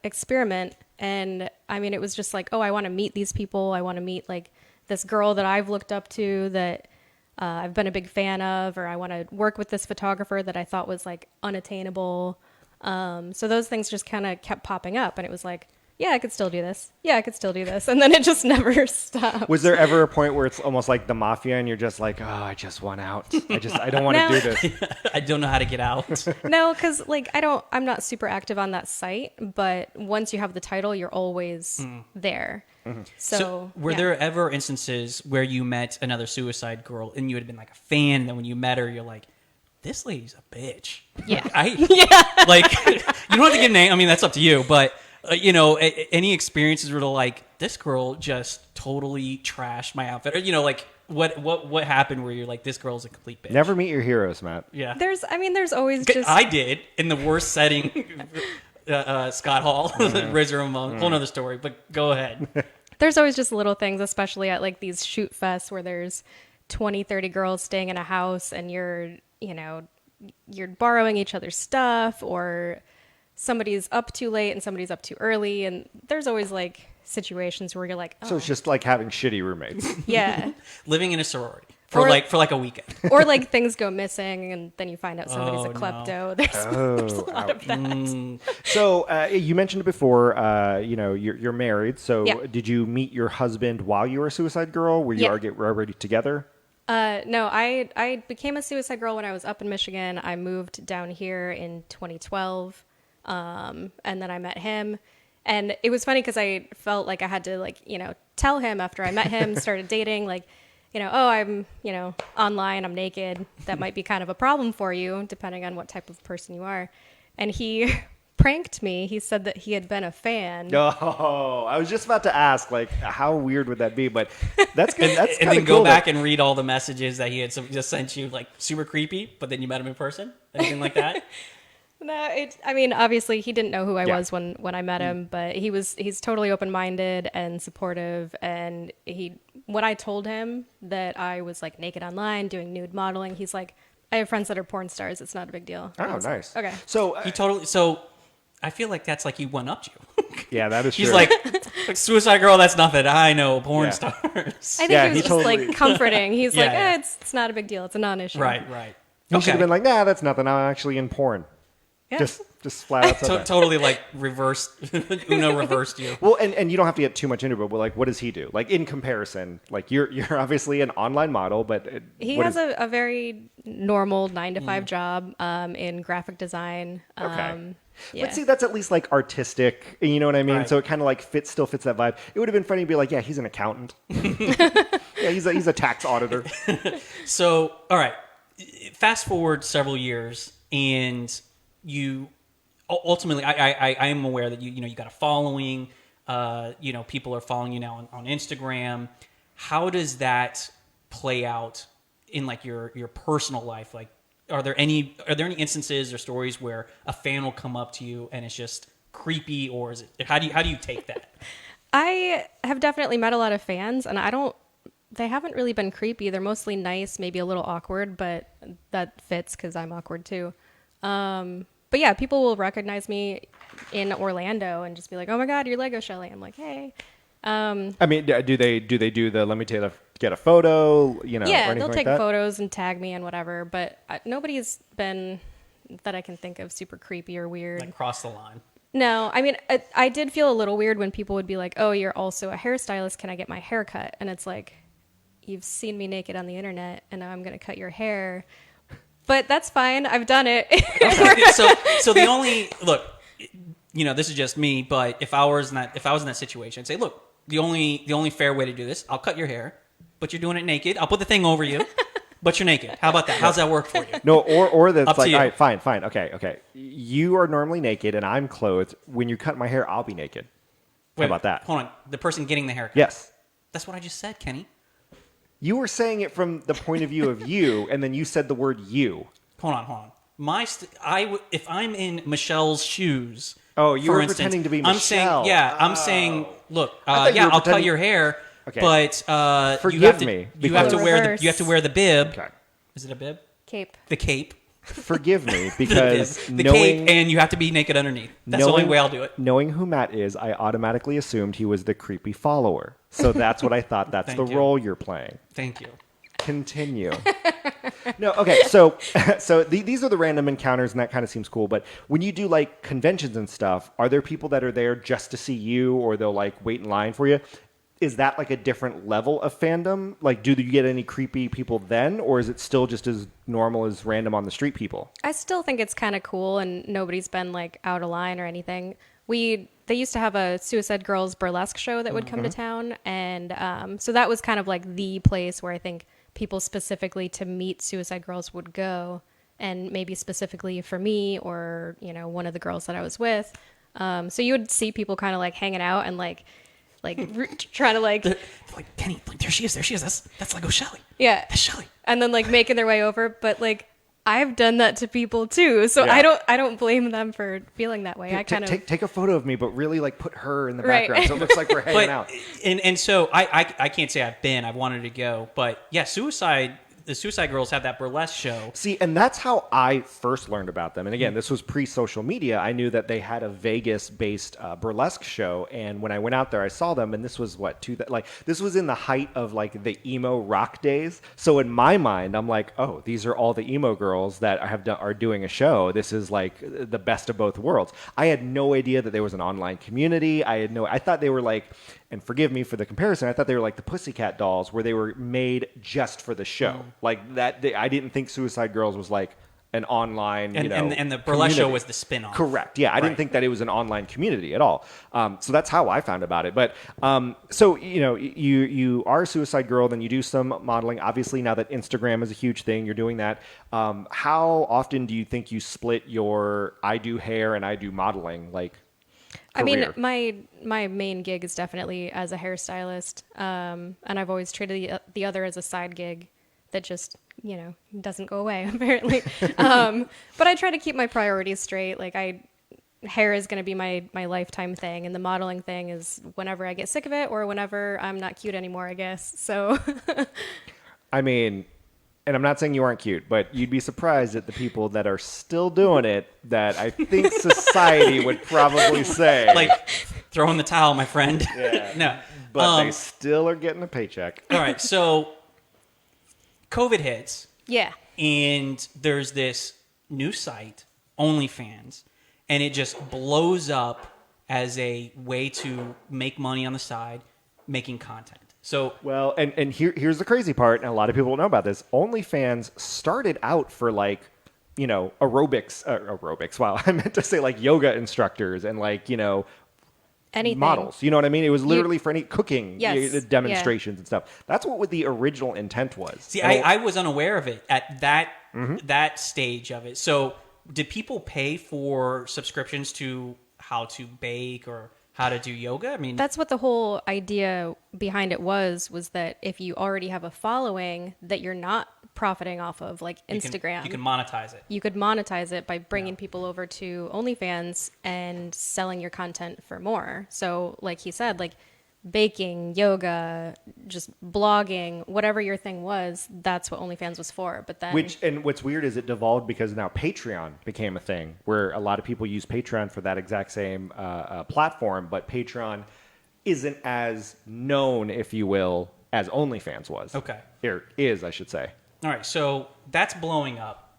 experiment, and I mean, it was just like, oh, I want to meet these people. I want to meet like this girl that I've looked up to that I've been a big fan of, or I want to work with this photographer that I thought was like unattainable. So those things just kind of kept popping up, and it was like, yeah, I could still do this. Yeah, I could still do this. And then it just never stopped. Was there ever a point where it's almost like the mafia and you're just like, oh, I just want out. I don't want to No. do this. I don't know how to get out. No, because like I'm not super active on that site, but once you have the title, you're always there. So, were yeah. there ever instances where you met another suicide girl and you had been like a fan, and then when you met her, you're like, this lady's a bitch. Yeah. Like, you don't have to give a name. I mean, that's up to you. But, any experiences where they're like, this girl just totally trashed my outfit? Or, like, what happened where you're like, this girl's a complete bitch? Never meet your heroes, Matt. Yeah. There's always just I did in the worst setting. Scott Hall, Razor Ramon, whole nother story, but go ahead. there's always just little things, especially at like these shoot fests where there's 20, 30 girls staying in a house and you're borrowing each other's stuff, or somebody's up too late and somebody's up too early. And there's always like situations where you're like, oh, So it's just like having shitty roommates. yeah. Living in a sorority for Or- like a weekend. Or like things go missing and then you find out somebody's Oh, a no. klepto. There's a lot of that. So you mentioned it before, you're married. So Yeah. did you meet your husband while you were a suicide girl? Were you Yeah. already together? No, I became a suicide girl when I was up in Michigan. I moved down here in 2012, and then I met him. And it was funny because I felt like I had to tell him after I met him, started dating, oh, I'm, online, I'm naked. That might be kind of a problem for you, depending on what type of person you are. And he pranked me. He said that he had been a fan. Oh, I was just about to ask, like, how weird would that be? But that's good. That's And kinda then go cool back that- and read all the messages that he had just sent you, like super creepy, but then you met him in person? Anything like that? No, obviously he didn't know who I Yeah. was when I met him, but he's totally open-minded and supportive. And when I told him that I was like naked online doing nude modeling, he's like, I have friends that are porn stars. It's not a big deal. And I Oh, was like, nice. okay. So So I feel like that's like he one upped you. Yeah, that is She's true. like, Suicide Girl, that's nothing. I know porn Yeah. stars. I think Yeah, he was he just totally- like comforting. He's Yeah, like, yeah. it's not a big deal. It's a non-issue. Right, right. You should have been like, nah, that's nothing. I'm actually in porn. Yeah. Just flat out said that. Totally like reversed. Uno reversed you. Well, and you don't have to get too much into it, but like, what does he do? Like in comparison, like you're obviously an online model, but He what has is- a very normal 9-to-5 Mm. job in graphic design. Okay. Yeah. But see, that's at least like artistic. You know what I mean? Right. So it kind of like still fits that vibe. It would have been funny to be like, yeah, he's an accountant. Yeah, he's a tax auditor. So, all right. Fast forward several years, and you ultimately, I am aware that you got a following. People are following you now on Instagram. How does that play out in like your personal life? Like, are there any instances or stories where a fan will come up to you and it's just creepy, or is it how do you take that? I have definitely met a lot of fans, and they haven't really been creepy. They're mostly nice, maybe a little awkward, but that fits because I'm awkward too. But yeah, people will recognize me in Orlando and just be like, "Oh my God, you're Lego Shelly." I'm like, "Hey." I mean, do they do the let me get a photo? You know, or Yeah, anything they'll like take that? photos and tag me and whatever, but nobody's been that I can think of super creepy or weird. Like cross the line. No, I mean, I did feel a little weird when people would be like, "Oh, you're also a hairstylist. Can I get my hair cut?" And it's like, you've seen me naked on the internet, and now I'm going to cut your hair. But that's fine. I've done it. So the only look, this is just me, but if I was in that situation, I'd say, look, the only fair way to do this, I'll cut your hair, but you're doing it naked. I'll put the thing over you, but you're naked. How about that? How's that work for you? No, or that's Up to like, you. all right, fine, okay. You are normally naked, and I'm clothed. When you cut my hair, I'll be naked. Wait, How about that? Hold on. The person getting the haircut. Yes. That's what I just said, Kenny. You were saying it from the point of view of you, and then you said the word you. Hold on. If I'm in Michelle's shoes. Oh, you for were instance, pretending to be I'm saying, Michelle. yeah, I'm saying, look, thought you were I'll cut pretending- your hair, Okay. but Forgive you have to, me, You have to because- wear Reverse. you have to wear the bib. Okay. Is it a bib? Cape. The cape. Forgive me, The because bib. The knowing, cape, and you have to be naked underneath. That's the only way I'll do it. Knowing who Matt is, I automatically assumed he was the creepy follower. So that's what I thought. That's Thank the you. role you're playing. Thank you. Continue. No, okay. So these are the random encounters, and that kind of seems cool. But when you do like conventions and stuff, are there people that are there just to see you, or they'll like wait in line for you? Is that like a different level of fandom? Like, do you get any creepy people then, or is it still just as normal as random on the street people? I still think it's kind of cool, and nobody's been like out of line or anything. They used to have a Suicide Girls burlesque show that would come to town, and so that was kind of like the place where I think people specifically to meet Suicide Girls would go, and maybe specifically for me or one of the girls that I was with. So you would see people kind of like hanging out and like trying to like They're like, Kenny, like, there she is. That's Lego Shelly. yeah, That's Shelly. and then like making their way over, but like I've done that to people too, so Yeah. I don't blame them for feeling that way. I kind of Take a photo of me, but really like put her in the Right. background, so it looks like we're hanging But out. and so I can't say I've wanted to go, but yeah, the Suicide Girls have that burlesque show. See, and that's how I first learned about them. And again, this was pre-social media. I knew that they had a Vegas-based burlesque show, and when I went out there, I saw them. And this was this was in the height of like the emo rock days. So in my mind, I'm like, oh, these are all the emo girls that are doing a show. This is like the best of both worlds. I had no idea that there was an online community. I thought they were like, and forgive me for the comparison, I thought they were like the Pussycat Dolls, where they were made just for the show. Like that, I didn't think Suicide Girls was like an online, And the burlesque show community. was the spin-off. Correct. Yeah, I didn't Right. think that it was an online community at all. So that's how I found about it. But so you are a Suicide Girl, then you do some modeling. Obviously, now that Instagram is a huge thing, you're doing that. How often do you think you split your I do hair and I do modeling like? I mean, career? my main gig is definitely as a hairstylist, and I've always treated the other as a side gig that just doesn't go away apparently. But I try to keep my priorities straight. Like hair is going to be my lifetime thing, and the modeling thing is whenever I get sick of it or whenever I'm not cute anymore, I guess. So I mean, and I'm not saying you aren't cute, but you'd be surprised at the people that are still doing it that I think society would probably say. Like throw in the towel, my friend. Yeah. No. But they still are getting a paycheck. All right, so COVID hits, Yeah. and there's this new site, OnlyFans, and it just blows up as a way to make money on the side, making content. So Well, and here's the crazy part, and a lot of people don't know about this. OnlyFans started out for like, you know, aerobics. Wow, I meant to say like yoga instructors and like, you know, Anything. models. You know what I mean? It was literally for any cooking Yes, demonstrations and stuff. That's what the original intent was. see, And I was unaware of it at that stage of it. So did people pay for subscriptions to how to bake or how to do yoga? I mean, That's what the whole idea behind it was that if you already have a following that you're not profiting off of, like Instagram, you can monetize it. you could monetize it by bringing people over to OnlyFans and selling your content for more. So like he said, like baking, yoga, just blogging, whatever your thing was, that's what OnlyFans was for. But then what's weird is it devolved because now Patreon became a thing where a lot of people use Patreon for that exact same platform, but Patreon isn't as known, if you will, as OnlyFans was. Okay. Or is, I should say. All right, so that's blowing up.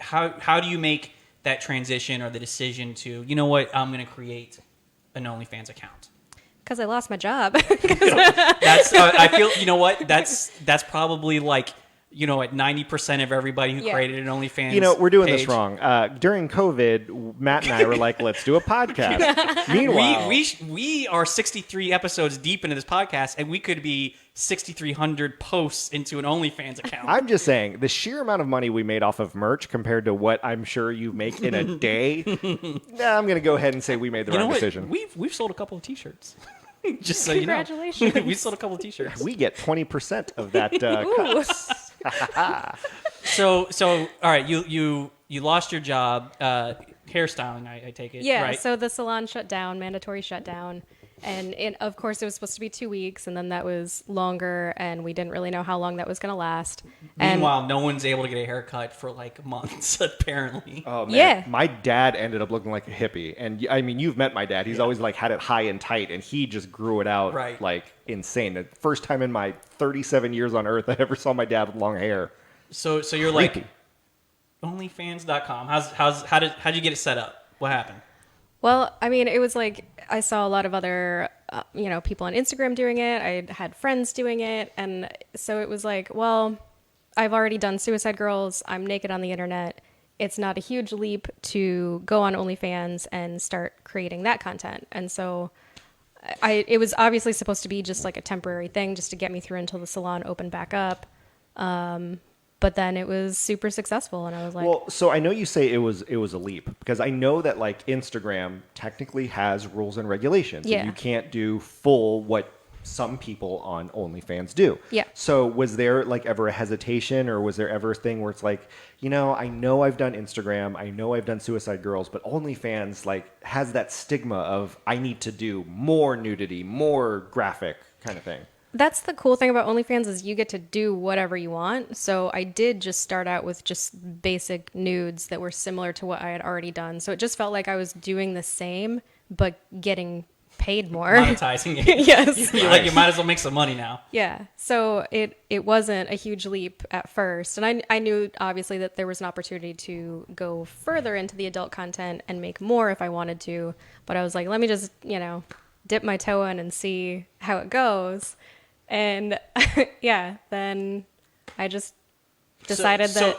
How do you make that transition or the decision to, you know what, I'm going to create an OnlyFans account? because I lost my job. That's I feel, you know what, that's probably like, you know, at 90% of everybody who Yeah. created an OnlyFans. You know, we're doing this page. wrong. During COVID, Matt and I were like, let's do a podcast. Meanwhile, We are 63 episodes deep into this podcast, and we could be 6,300 posts into an OnlyFans account. I'm just saying, the sheer amount of money we made off of merch compared to what I'm sure you make in a day, I'm going to go ahead and say we made the you know right what? decision. We've sold a couple of T-shirts. Just so you know. Congratulations. We sold a couple of T-shirts. We get 20% of that cut. Ooh. So all right, you lost your job, hairstyling, I take it, Yeah, right? so the salon shut down, mandatory shutdown. And of course, it was supposed to be 2 weeks, and then that was longer, and we didn't really know how long that was going to last. And Meanwhile, no one's able to get a haircut for like months, apparently. Oh man, Yeah. my dad ended up looking like a hippie, and I mean, you've met my dad. He's always like had it high and tight, and he just grew it out Right. like insane. The first time in my 37 years on Earth I ever saw my dad with long hair. So you're like Creepy. OnlyFans.com. How'd you get it set up? What happened? well, I mean, it was like I saw a lot of other, people on Instagram doing it. I had friends doing it, and so it was like, well, I've already done Suicide Girls. I'm naked on the internet. It's not a huge leap to go on OnlyFans and start creating that content. And so it was obviously supposed to be just like a temporary thing just to get me through until the salon opened back up. But then it was super successful, and I was like, Well, so I know you say it was a leap because I know that like Instagram technically has rules and regulations. And Yeah. you can't do full what some people on OnlyFans do. Yeah. So was there like ever a hesitation, or was there ever a thing where it's like, you know I've done Instagram, I know I've done Suicide Girls, but OnlyFans like has that stigma of I need to do more nudity, more graphic kind of thing. that's the cool thing about OnlyFans is you get to do whatever you want. So I did just start out with just basic nudes that were similar to what I had already done. So it just felt like I was doing the same, but getting paid more. Monetizing it. Yes. You're like, you might as well make some money now. Yeah. So it wasn't a huge leap at first. And I knew obviously that there was an opportunity to go further into the adult content and make more if I wanted to. But I was like, let me just, dip my toe in and see how it goes. And yeah, then I just decided that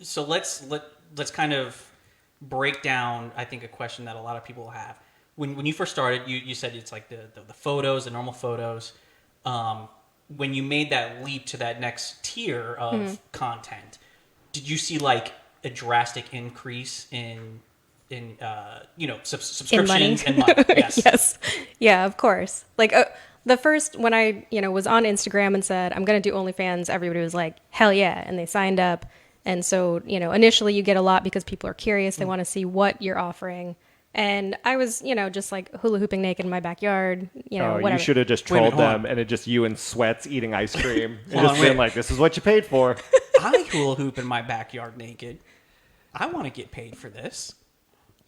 So let's kind of break down, I think, a question that a lot of people have. When you first started, you said it's like the photos, the normal photos. When you made that leap to that next tier of content, did you see like a drastic increase in subscriptions and money? Yes. yes. Yeah, of course. Like the first, when I, was on Instagram and said, I'm going to do OnlyFans, everybody was like, hell yeah. And they signed up. And so, initially you get a lot because people are curious. They want to see what you're offering. And I was, just like hula hooping naked in my backyard, whatever. You should have just Wait a minute, trolled hold them, and it just you in sweats eating ice cream, and Hold on, just being wait. like, "This is what you paid for." I hula hoop in my backyard naked. I want to get paid for this.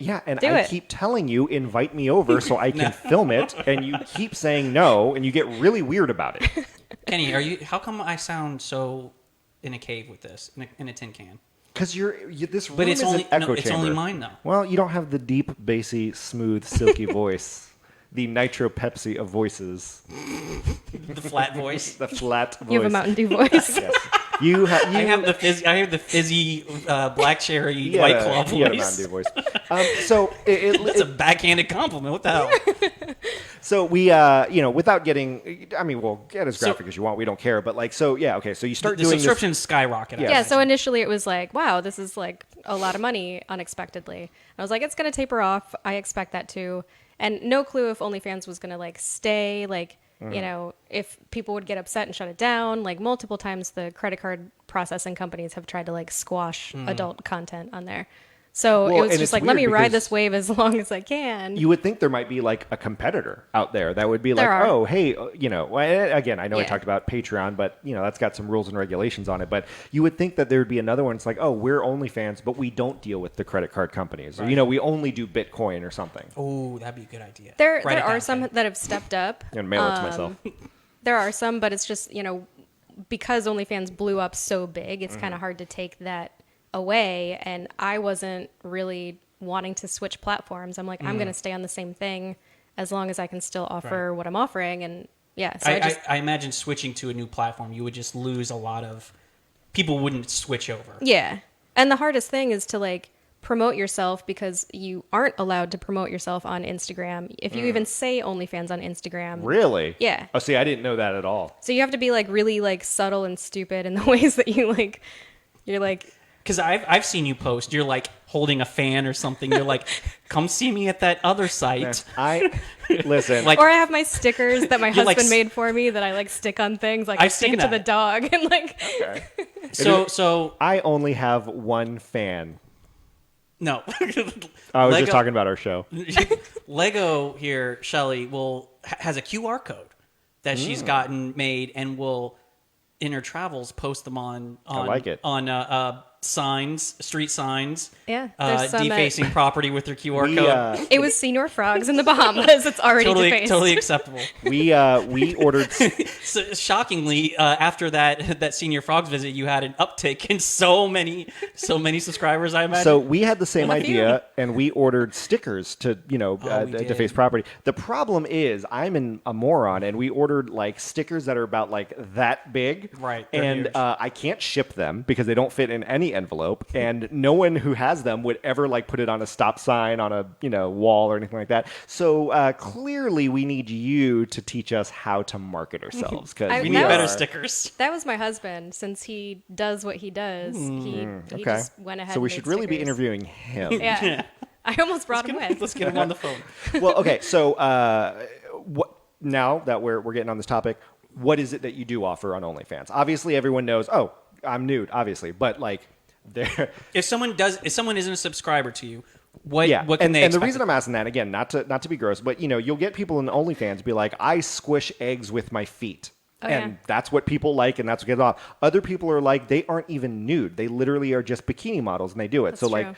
Yeah, and Do I it. keep telling you, invite me over so I can film it, and you keep saying no, and you get really weird about it. Kenny, how come I sound so in a cave with this, in a tin can? Because this room But it's is only an echo it's chamber. only mine though. Well, you don't have the deep, bassy, smooth, silky voice. The Nitro Pepsi of voices. The flat voice. The flat voice. You have a Mountain Dew voice. Yes. You have. I have the fizzy black cherry you white had claw a, you had a Mountain voice. Dew voice. So That's a backhanded compliment. What the hell? So we, without getting, I mean, we'll get as graphic as you want. We don't care. But like, so yeah, okay. So you start The doing subscriptions skyrocket. Yeah. Yeah, so initially it was like, wow, this is like a lot of money unexpectedly. I was like, it's going to taper off. I expect that too. And no clue if OnlyFans was going to like stay, like, if people would get upset and shut it down. Like multiple times the credit card processing companies have tried to like squash adult content on there. So Well, it was and just it's like, let me weird ride because this wave as long as I can. You would think there might be like a competitor out there that would be like, There are. oh, hey, again, I know I Yeah. talked about Patreon, but that's got some rules and regulations on it. But you would think that there would be another one. It's like, oh, we're OnlyFans, but we don't deal with the credit card companies. Or, we only do Bitcoin or something. Oh, that'd be a good idea. There Write it are down, some Kenny. that have stepped up. And mail it to myself. There are some, but it's just, because OnlyFans blew up so big, it's Mm-hmm. kind of hard to take that away. And I wasn't really wanting to switch platforms. I'm like, I'm going to stay on the same thing as long as I can still offer what I'm offering. And yeah, so I imagine switching to a new platform, you would just lose a lot of people. Wouldn't switch over. yeah. And the hardest thing is to like promote yourself because you aren't allowed to promote yourself on Instagram. If you even say OnlyFans on Instagram. Really? Yeah. Oh, see, I didn't know that at all. So you have to be like really like subtle and stupid in the ways that you're like, Because I've seen you post. You're like holding a fan or something. You're like, come see me at that other site. Listen. Like- or I have my stickers that my You're like husband made for me that I like stick on things. Like I I've stick seen it to the that. dog and like. Okay. So I only have one fan. no. I was just talking about our show. Lego here, Shelly has a QR code that Mm. she's gotten made and will in her travels post them on like it. on signs, street signs. Yeah, there's some defacing property with their QR We, code. It was senior frogs in the Bahamas. It's already defaced. Totally acceptable. We ordered. So, shockingly, after that senior frogs visit, you had an uptick in so many subscribers. I imagine. So we had the same Well, a few. idea, and we ordered stickers to, we did. deface property. The problem is, I'm a moron, and we ordered like stickers that are about like that big, Right, they're And huge. I can't ship them because they don't fit in any envelope, and no one who has them would ever like put it on a stop sign on a wall or anything like that. So clearly, we need you to teach us how to market ourselves because I- we that need was- better stickers. That was my husband. Since he does what he does, he Okay, just went ahead. so we and should made really be stickers. interviewing him. Yeah. I almost brought him with. Let's get him on the phone. Well, okay. So, what now that we're getting on this topic, what is it that you do offer on OnlyFans? Obviously, everyone knows. Oh, I'm nude, obviously, but like, there. If someone isn't a subscriber to you, what Yeah, what can and they the expect? reason I'm asking that again, not to be gross, but you'll get people in OnlyFans be like, I squish eggs with my feet. Oh, And yeah. that's what people like, and that's what gets off. Other people are like, they aren't even nude. They literally are just bikini models, and they do it. That's so, true.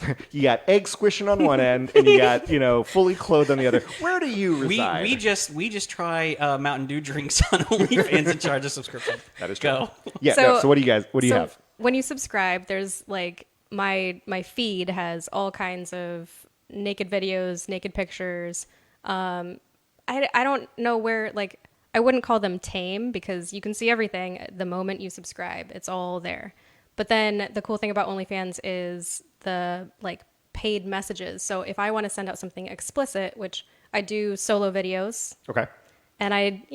like, you got egg squishing on one end, and you got, fully clothed on the other. Where do you reside? we just try Mountain Dew drinks on OnlyFans and charge a subscription. That is true. Go. Yeah. So- So what do you have? When you subscribe, there's like my feed has all kinds of naked videos, naked pictures. I don't know where, like, I wouldn't call them tame because you can see everything the moment you subscribe. It's all there. But then the cool thing about OnlyFans is the like paid messages. So if I want to send out something explicit, which I do solo videos, Okay. and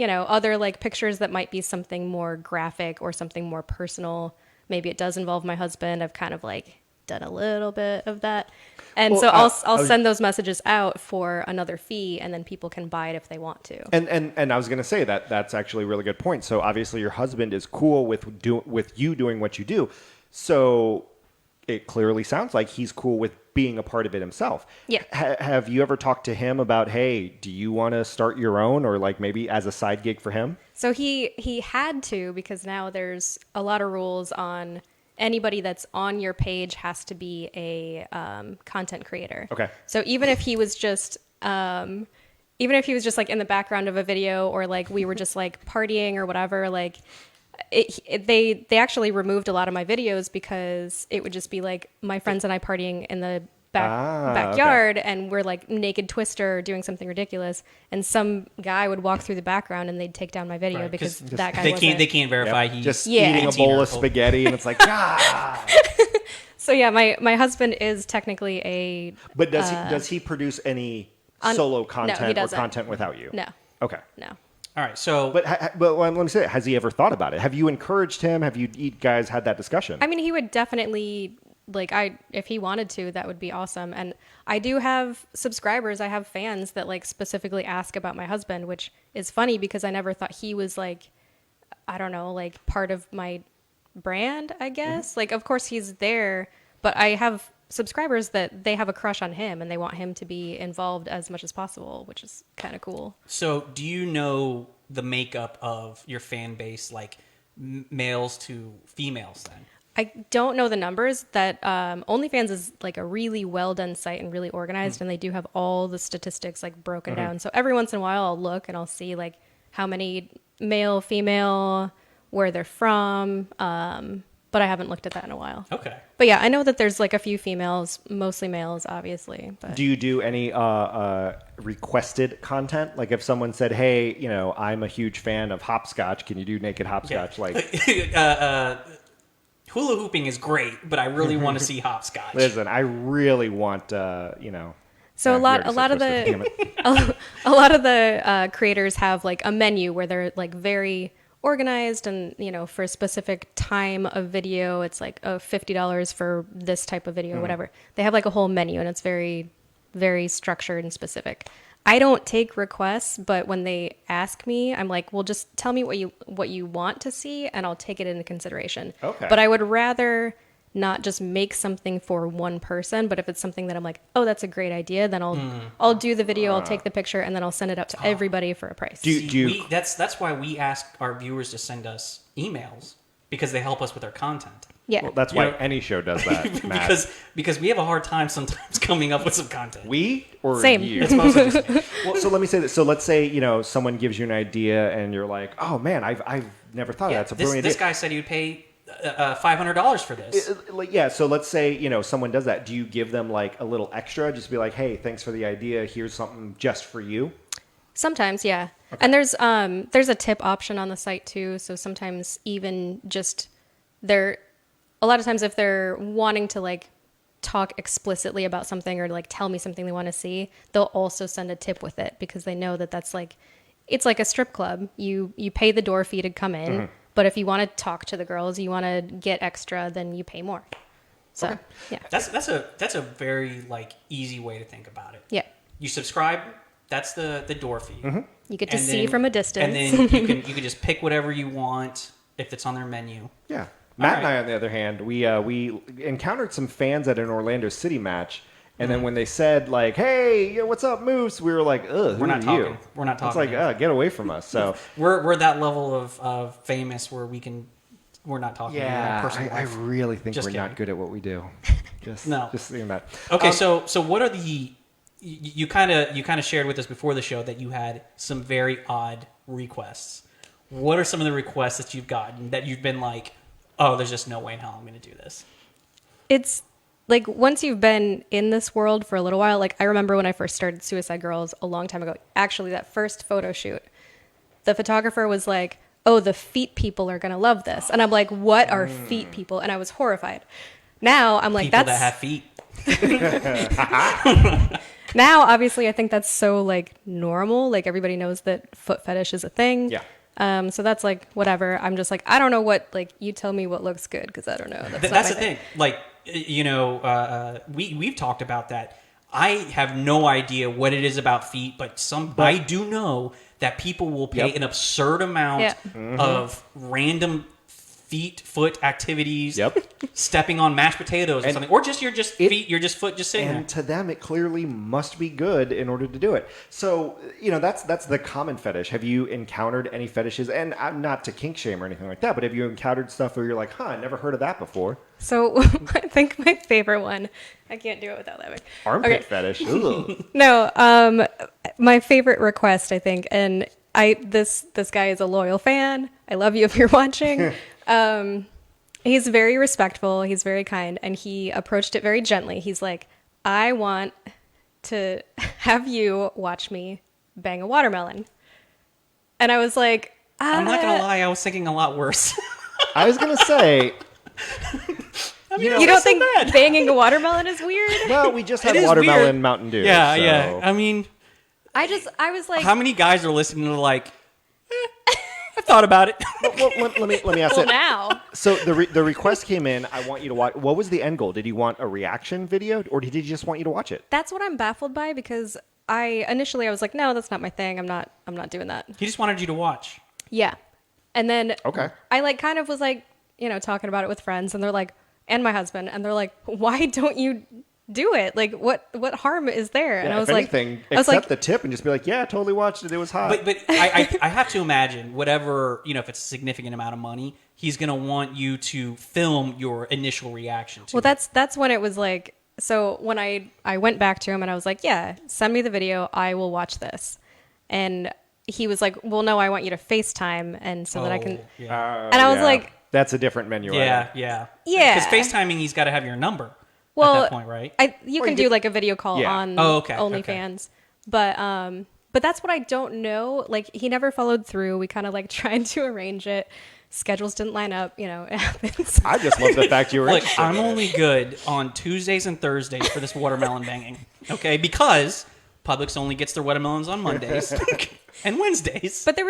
other like pictures that might be something more graphic or something more personal. Maybe it does involve my husband. I've kind of like done a little bit of that. And Well, so I I'll was- send those messages out for another fee, and then people can buy it if they want to. And I was going to say that's actually a really good point. So obviously your husband is cool with you doing what you do. So it clearly sounds like he's cool with being a part of it himself. Yeah. Have you ever talked to him about, hey, do you want to start your own, or like maybe as a side gig for him? So he had to, because now there's a lot of rules on anybody that's on your page has to be a content creator. Okay. So even if he was just like in the background of a video, or like we were just like partying or whatever, like they actually removed a lot of my videos because it would just be like my friends and I partying in the backyard, and we're like naked Twister doing something ridiculous, and some guy would walk through the background and they'd take down my video Right, because 'cause that guy they wasn't. can't verify he's Just Yeah. eating a 18 bowl or of old. spaghetti, and it's like, ah. So yeah, my husband is technically a But does he produce any solo content or doesn't. content without you? no. Okay. No. All right, so But let me say, has he ever thought about it? Have you encouraged him? Have you guys had that discussion? I mean, he would definitely if he wanted to, that would be awesome. And I do have subscribers. I have fans that like specifically ask about my husband, which is funny because I never thought he was like, I don't know, like part of my brand, I guess. Like, of course he's there, but I have subscribers that they have a crush on him and they want him to be involved as much as possible, which is kind of cool. So, do you know the makeup of your fan base, like males to females? Then I don't know the numbers. That OnlyFans is like a really well done site and really organized, and they do have all the statistics like broken down. So every once in a while, I'll look and I'll see like how many male, female, where they're from. But I haven't looked at that in a while. okay. But yeah, I know that there's like a few females, mostly males, obviously. But Do you do any requested content? Like if someone said, "Hey, I'm a huge fan of hopscotch. Can you do naked hopscotch?" Like, Hula hooping is great, but I really want to see hopscotch. listen, I really want, So yeah, a we lot already of said Twister, the damn it. a lot of the creators have like a menu where they're like very organized, and for a specific time of video, it's like $50 for this type of video, whatever. They have like a whole menu, and it's very, very structured and specific. I don't take requests, but when they ask me, I'm like, well, just tell me what you want to see, and I'll take it into consideration. Okay. But I would rather not just make something for one person, but if it's something that I'm like, oh, that's a great idea, then I'll do the video, I'll take the picture, and then I'll send it out to everybody for a price. Do you- That's why we ask our viewers to send us emails, because they help us with our content. Yeah. Well, that's why any show does that, Matt. because we have a hard time sometimes coming up with some content. We or Same. you? It's mostly just me. Well, so let me say this. So let's say someone gives you an idea, and you're like, "Oh man, I've never thought of that. It's a brilliant this idea." guy said he would pay $500 for this. Yeah, so let's say someone does that. Do you give them like a little extra? Just be like, "Hey, thanks for the idea. Here's something just for you." Sometimes, yeah. Okay. And there's a tip option on the site too. So sometimes even just a lot of times if they're wanting to like talk explicitly about something or like tell me something they want to see, they'll also send a tip with it because they know that that's like, it's like a strip club. You pay the door fee to come in, but if you want to talk to the girls, you want to get extra, then you pay more. So, yeah. That's a very like easy way to think about it. Yeah. You subscribe, that's the door fee. You get to And see then- from a distance. And then you can just pick whatever you want if it's on their menu. Yeah. Matt and right. I, on the other hand, we encountered some fans at an Orlando City match, and then when they said like, "Hey, what's up, Moose?" we were like, "Ugh, who We're not are you?" talking. We're not It's talking. like, get away from us. So We're that level of famous where we're not talking about yeah, personal I life. really think Just we're not kidding. good at what we do. Just No. just seeing that. Okay, so what are you kind of shared with us before the show that you had some very odd requests. What are some of the requests that you've gotten that you've been like, oh, there's just no way in hell I'm going to do this? It's like once you've been in this world for a little while, like I remember when I first started Suicide Girls a long time ago, actually that first photo shoot, the photographer was like, oh, the feet people are going to love this. And I'm like, what are feet people? And I was horrified. Now I'm like, People that's that have feet. now obviously I think that's so like normal. Like everybody knows that foot fetish is a thing. Yeah. So that's like whatever. I'm just like, I don't know what, like you tell me what looks good because I don't know. That's That's the thing. Like, we've talked about that. I have no idea what it is about feet, but I do know that people will pay Yep. an absurd amount Yeah. of random foot activities. Yep. Stepping on mashed potatoes or And something, or just your feet, your foot just sitting there. And to them, it clearly must be good in order to do it. So, that's the common fetish. Have you encountered any fetishes? And I'm not to kink shame or anything like that, but have you encountered stuff where you're like, huh, I never heard of that before? So I think my favorite one, I can't do it without laughing. Armpit Okay. fetish. Ugh. No, my favorite request, I think, and this guy is a loyal fan. I love you if you're watching. He's very respectful. He's very kind, and he approached it very gently. He's like, I want to have you watch me bang a watermelon. And I was like, I'm not gonna lie, I was thinking a lot worse. I was going to say, You don't think banging a watermelon is weird? well, we just It had is watermelon weird. Mountain Dew. Yeah, so- yeah. I mean, I was like, how many guys are listening to like? I thought about it. Well, let me ask well, it. now. So the request came in. I want you to watch. What was the end goal? Did he want a reaction video, or did he just want you to watch it? That's what I'm baffled by, because I was like, no, that's not my thing. I'm not doing that. He just wanted you to watch. Yeah. And then Okay. I like kind of was like, talking about it with friends, and they're like, and my husband, and they're like, why don't you do it? Like, what harm is there? And Yeah, I was if like, anything, I was accept like, the tip and just be like, yeah, I totally watched it. It was hot. But I have to imagine whatever, if it's a significant amount of money, he's gonna want you to film your initial reaction to. well, that's when it was like, so when I went back to him and I was like, yeah, send me the video. I will watch this. And he was like, well, no, I want you to FaceTime, and so that I can. Yeah, And I was like, that's a different menu. yeah, item. yeah. Yeah. Because FaceTiming, he's got to have your number well, at that point, right? You Or can you do could- like a video call Yeah. on Oh, okay, OnlyFans, but that's what I don't know. Like, he never followed through. We kind of like tried to arrange it. Schedules didn't line up. It happens. I just love the fact you were. Look, interested I'm in it. only good on Tuesdays and Thursdays for this watermelon banging. Okay, because Publix only gets their watermelons on Mondays and Wednesdays. But there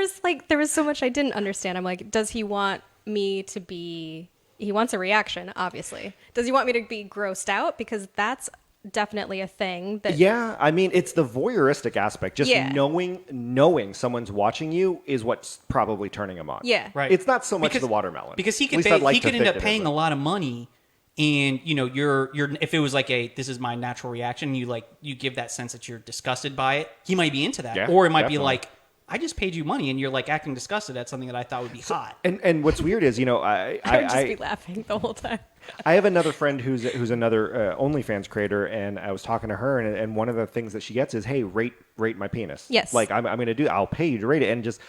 was so much I didn't understand. I'm like, does he want me to be? He wants a reaction, obviously. Does he want me to be grossed out? Because that's definitely a thing. That Yeah, I mean, it's the voyeuristic aspect. Just Yeah. knowing someone's watching you is what's probably turning him on. Yeah. Right. It's not so much the watermelon. Because he At could least I'd like he to could end think up it paying isn't. a lot of money, and you're if it was like this is my natural reaction, you give that sense that you're disgusted by it. He might be into that, Yeah, or it might be definitely. like, I just paid you money and you're like acting disgusted at something that I thought would be hot. And what's weird is, I would just be laughing the whole time. I have another friend who's another OnlyFans creator, and I was talking to her, and one of the things that she gets is, hey, rate my penis. Yes. Like I'm going to do. I'll pay you to rate it, and just.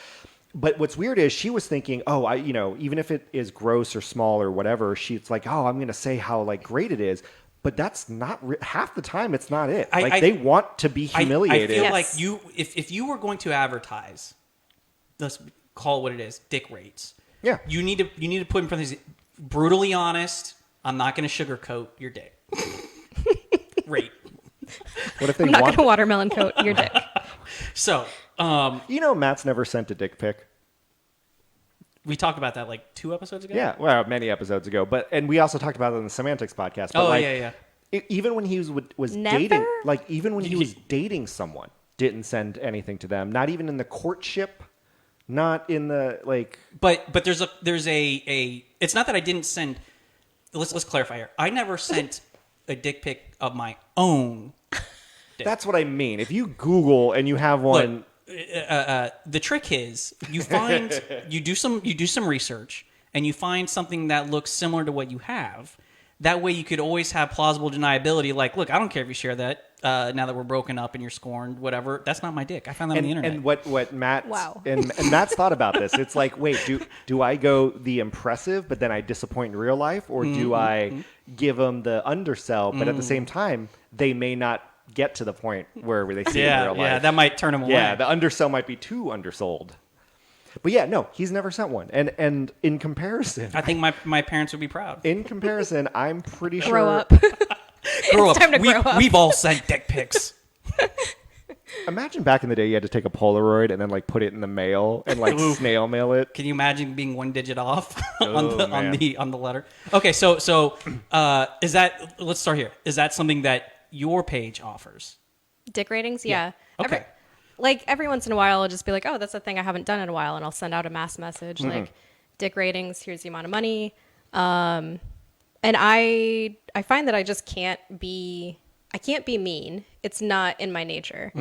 But what's weird is she was thinking, oh, even if it is gross or small or whatever, she's like, oh, I'm going to say how like great it is. But that's not half the time. It's not it. They want to be humiliated. I feel Yes. like if you were going to advertise, let's call it what it is, dick rates. Yeah. You need to put in parentheses, brutally honest. I'm not going to sugarcoat your dick. Rate. What if they I'm not want? going to watermelon coat your dick. So Matt's never sent a dick pic. we talked about that like 2 episodes ago. Yeah, well, many episodes ago. And we also talked about it on the Semantics podcast. But Oh, like, yeah. Even when he was Never? dating, like even when he was dating someone, didn't send anything to them. Not even in the courtship. Not in the like. But there's a it's not that I didn't send. Let's clarify here. I never sent a dick pic of my own. That's what I mean. If you Google and you have one, The trick is you find you do some research and you find something that looks similar to what you have. That way you could always have plausible deniability. Like, look, I don't care if you share that. Now that we're broken up and you're scorned, whatever. That's not my dick. I found that on the internet. and what Matt Wow. and Matt's thought about this. It's like, wait, do I go the impressive, but then I disappoint in real life, or do I give them the undersell, but at the same time they may not get to the point where they see it in real life. yeah, that might turn him away. Yeah, the undersell might be too undersold. But yeah, no, he's never sent one. And in comparison, I think my parents would be proud. I'm pretty sure. Grow up. Grow time to up. grow up. We've all sent dick pics. Imagine back in the day, you had to take a Polaroid and then like put it in the mail and like snail mail it. Can you imagine being 1 digit off Oh, on the letter? Okay, so is that? Let's start here. Is that something that your page offers? Dick ratings? Yeah. Okay. Every once in a while, I'll just be like, oh, that's a thing I haven't done in a while, and I'll send out a mass message. Like, dick ratings. Here's the amount of money. And I find that I just can't be mean. It's not in my nature.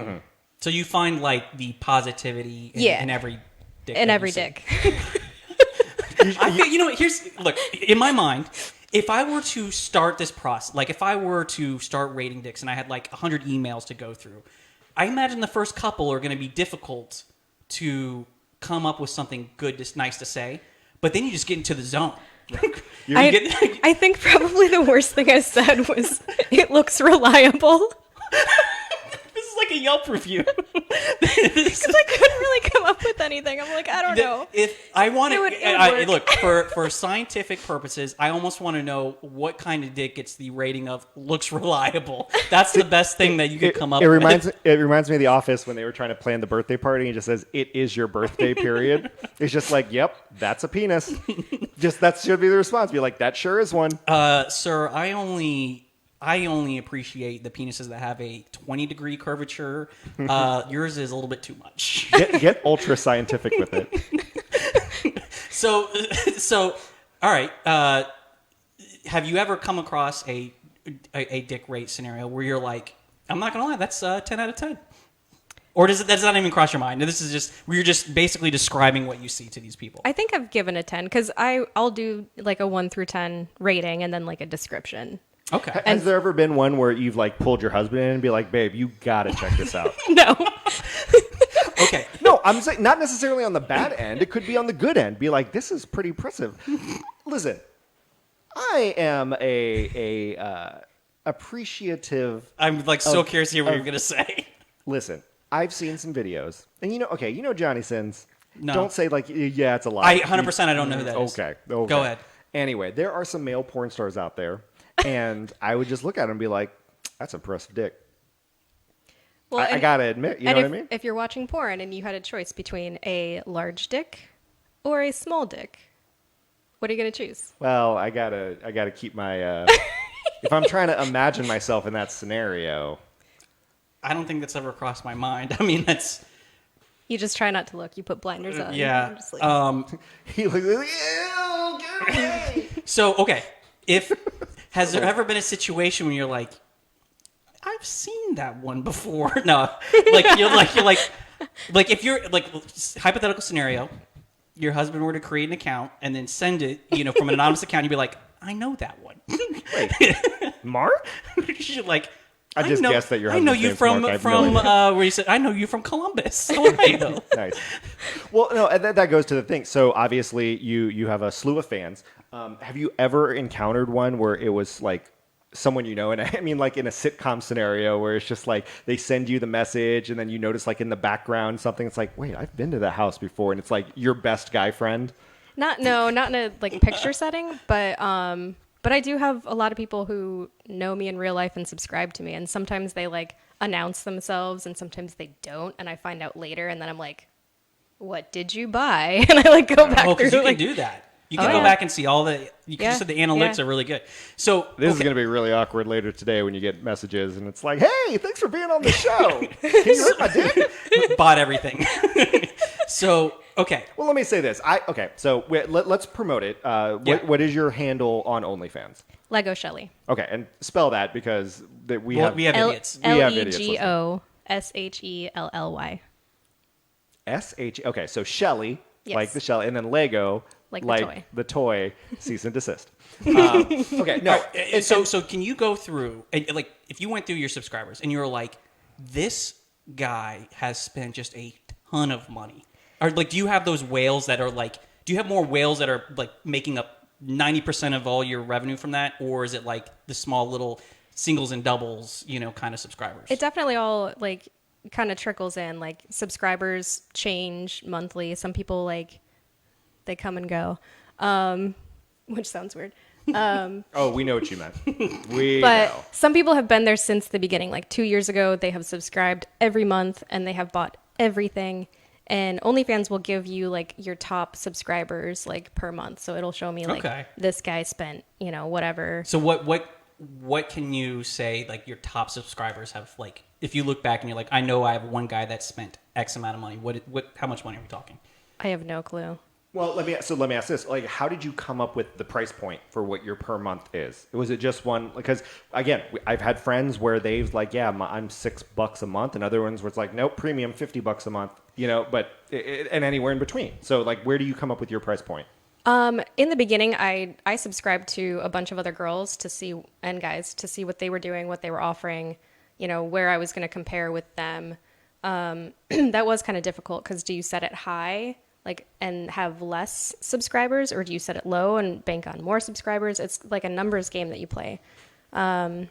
So you find like the positivity in every dick. In that every you see. dick. I feel, look, in my mind, if I were to start this process, like if I were to start rating dicks and I had like 100 emails to go through, I imagine the first couple are going to be difficult to come up with something good, just nice to say, but then you just get into the zone. I think probably the worst thing I said was, "It looks reliable." This is like a Yelp review. Because I couldn't really come up with anything. I'm like, I don't know. If I want It would to work. look for scientific purposes, I almost want to know what kind of dick gets the rating of looks reliable. That's the best thing that you could come up with. It reminds me of The Office when they were trying to plan the birthday party and it just says, "It is your birthday," period. It's just like, yep, that's a penis. Just that should be the response. Be like, that sure is one. Sir, I only appreciate the penises that have a 20-degree curvature. Yours is a little bit too much. Get ultra scientific with it. So, all right. Have you ever come across a dick rate scenario where you're like, I'm not gonna lie, that's 10 out of 10, or does not even cross your mind? This is just where you're just basically describing what you see to these people. I think I've given a 10 because I'll do like a 1 through 10 rating and then like a description. Okay. Has there ever been one where you've like pulled your husband in and be like, "Babe, you gotta check this out"? No. Okay. No, I'm saying not necessarily on the bad end. It could be on the good end. Be like, "This is pretty impressive." Listen, I am a appreciative. I'm like so curious to hear what you're gonna say. Listen, I've seen some videos, and you know Johnny Sins. No. Don't say like, "Yeah, it's a lie." 100% I don't know who that is. Okay. Go ahead. Anyway, there are some male porn stars out there, and I would just look at them and be like, "That's impressive dick." Well, I gotta admit, you know and what I mean? if you're watching porn and you had a choice between a large dick or a small dick, what are you going to choose? Well, I gotta keep my. If I'm trying to imagine myself in that scenario, I don't think that's ever crossed my mind. I mean, that's You just try not to look. You put blinders on. yeah. You're just like, he looks like, "Ew, get away." So okay, has there ever been a situation when you're like, I've seen that one before? No, you're like if you're like hypothetical scenario, your husband were to create an account and then send it, from an anonymous account, you'd be like, I know that one. Wait, Mark? You're like, I just guessed that your I know husband's you name's from Mark. I have no idea. where you said I know you from Columbus, Ohio. Nice. Well, no, that goes to the thing. So obviously, you have a slew of fans. Have you ever encountered one where it was like someone you know, and I mean like in a sitcom scenario where it's just like they send you the message, and then you notice like in the background something. It's like, wait, I've been to that house before, and it's like your best guy friend. not in a like picture setting, but I do have a lot of people who know me in real life and subscribe to me, and sometimes they like announce themselves, and sometimes they don't, and I find out later, and then I'm like, "What did you buy?" And I like go back Oh, through. because you like, can do that. You can Oh, go yeah. back and see all the. You Yeah, said the analytics yeah. are really good. So This is okay. going to be really awkward later today when you get messages, and it's like, hey, thanks for being on the show. Can you hurt my dick? bought everything. So okay, Well, let me say this. So let's promote it. Yeah. What is your handle on OnlyFans? Lego Shelly. Okay, and spell that because we have idiots. We have idiots listening. LEGOSHELLY. S-H. Okay, so Shelly, Yes. like the Shelly, and then Lego, Like the toy. the toy, cease and desist. Okay, no. And so can you go through and like if you went through your subscribers and you were like, this guy has spent just a ton of money, or like do you have those whales that are like, do you have more whales that are like making up 90% of all your revenue from that, or is it like the small little singles and doubles, kind of subscribers? It definitely all like kind of trickles in. Like subscribers change monthly. Some people like they come and go, which sounds weird. Oh, we know what you meant. We But know. some people have been there since the beginning. Like 2 years ago, they have subscribed every month and they have bought everything. And OnlyFans will give you like your top subscribers like per month. So it'll show me like Okay. this guy spent, whatever. So what can you say like your top subscribers have, like if you look back and you're like, I know I have one guy that spent X amount of money. How much money are we talking? I have no clue. Well, let me ask this: like, how did you come up with the price point for what your per month is? Was it just one? Because again, I've had friends where they've like, yeah, I'm $6 a month, and other ones where it's like, nope, premium $50 a month, but and anywhere in between. So, like, where do you come up with your price point? In the beginning, I subscribed to a bunch of other girls and guys to see what they were doing, what they were offering, where I was going to compare with them. That was kind of difficult because do you set it high, and have less subscribers, or do you set it low and bank on more subscribers? It's like a numbers game that you play. So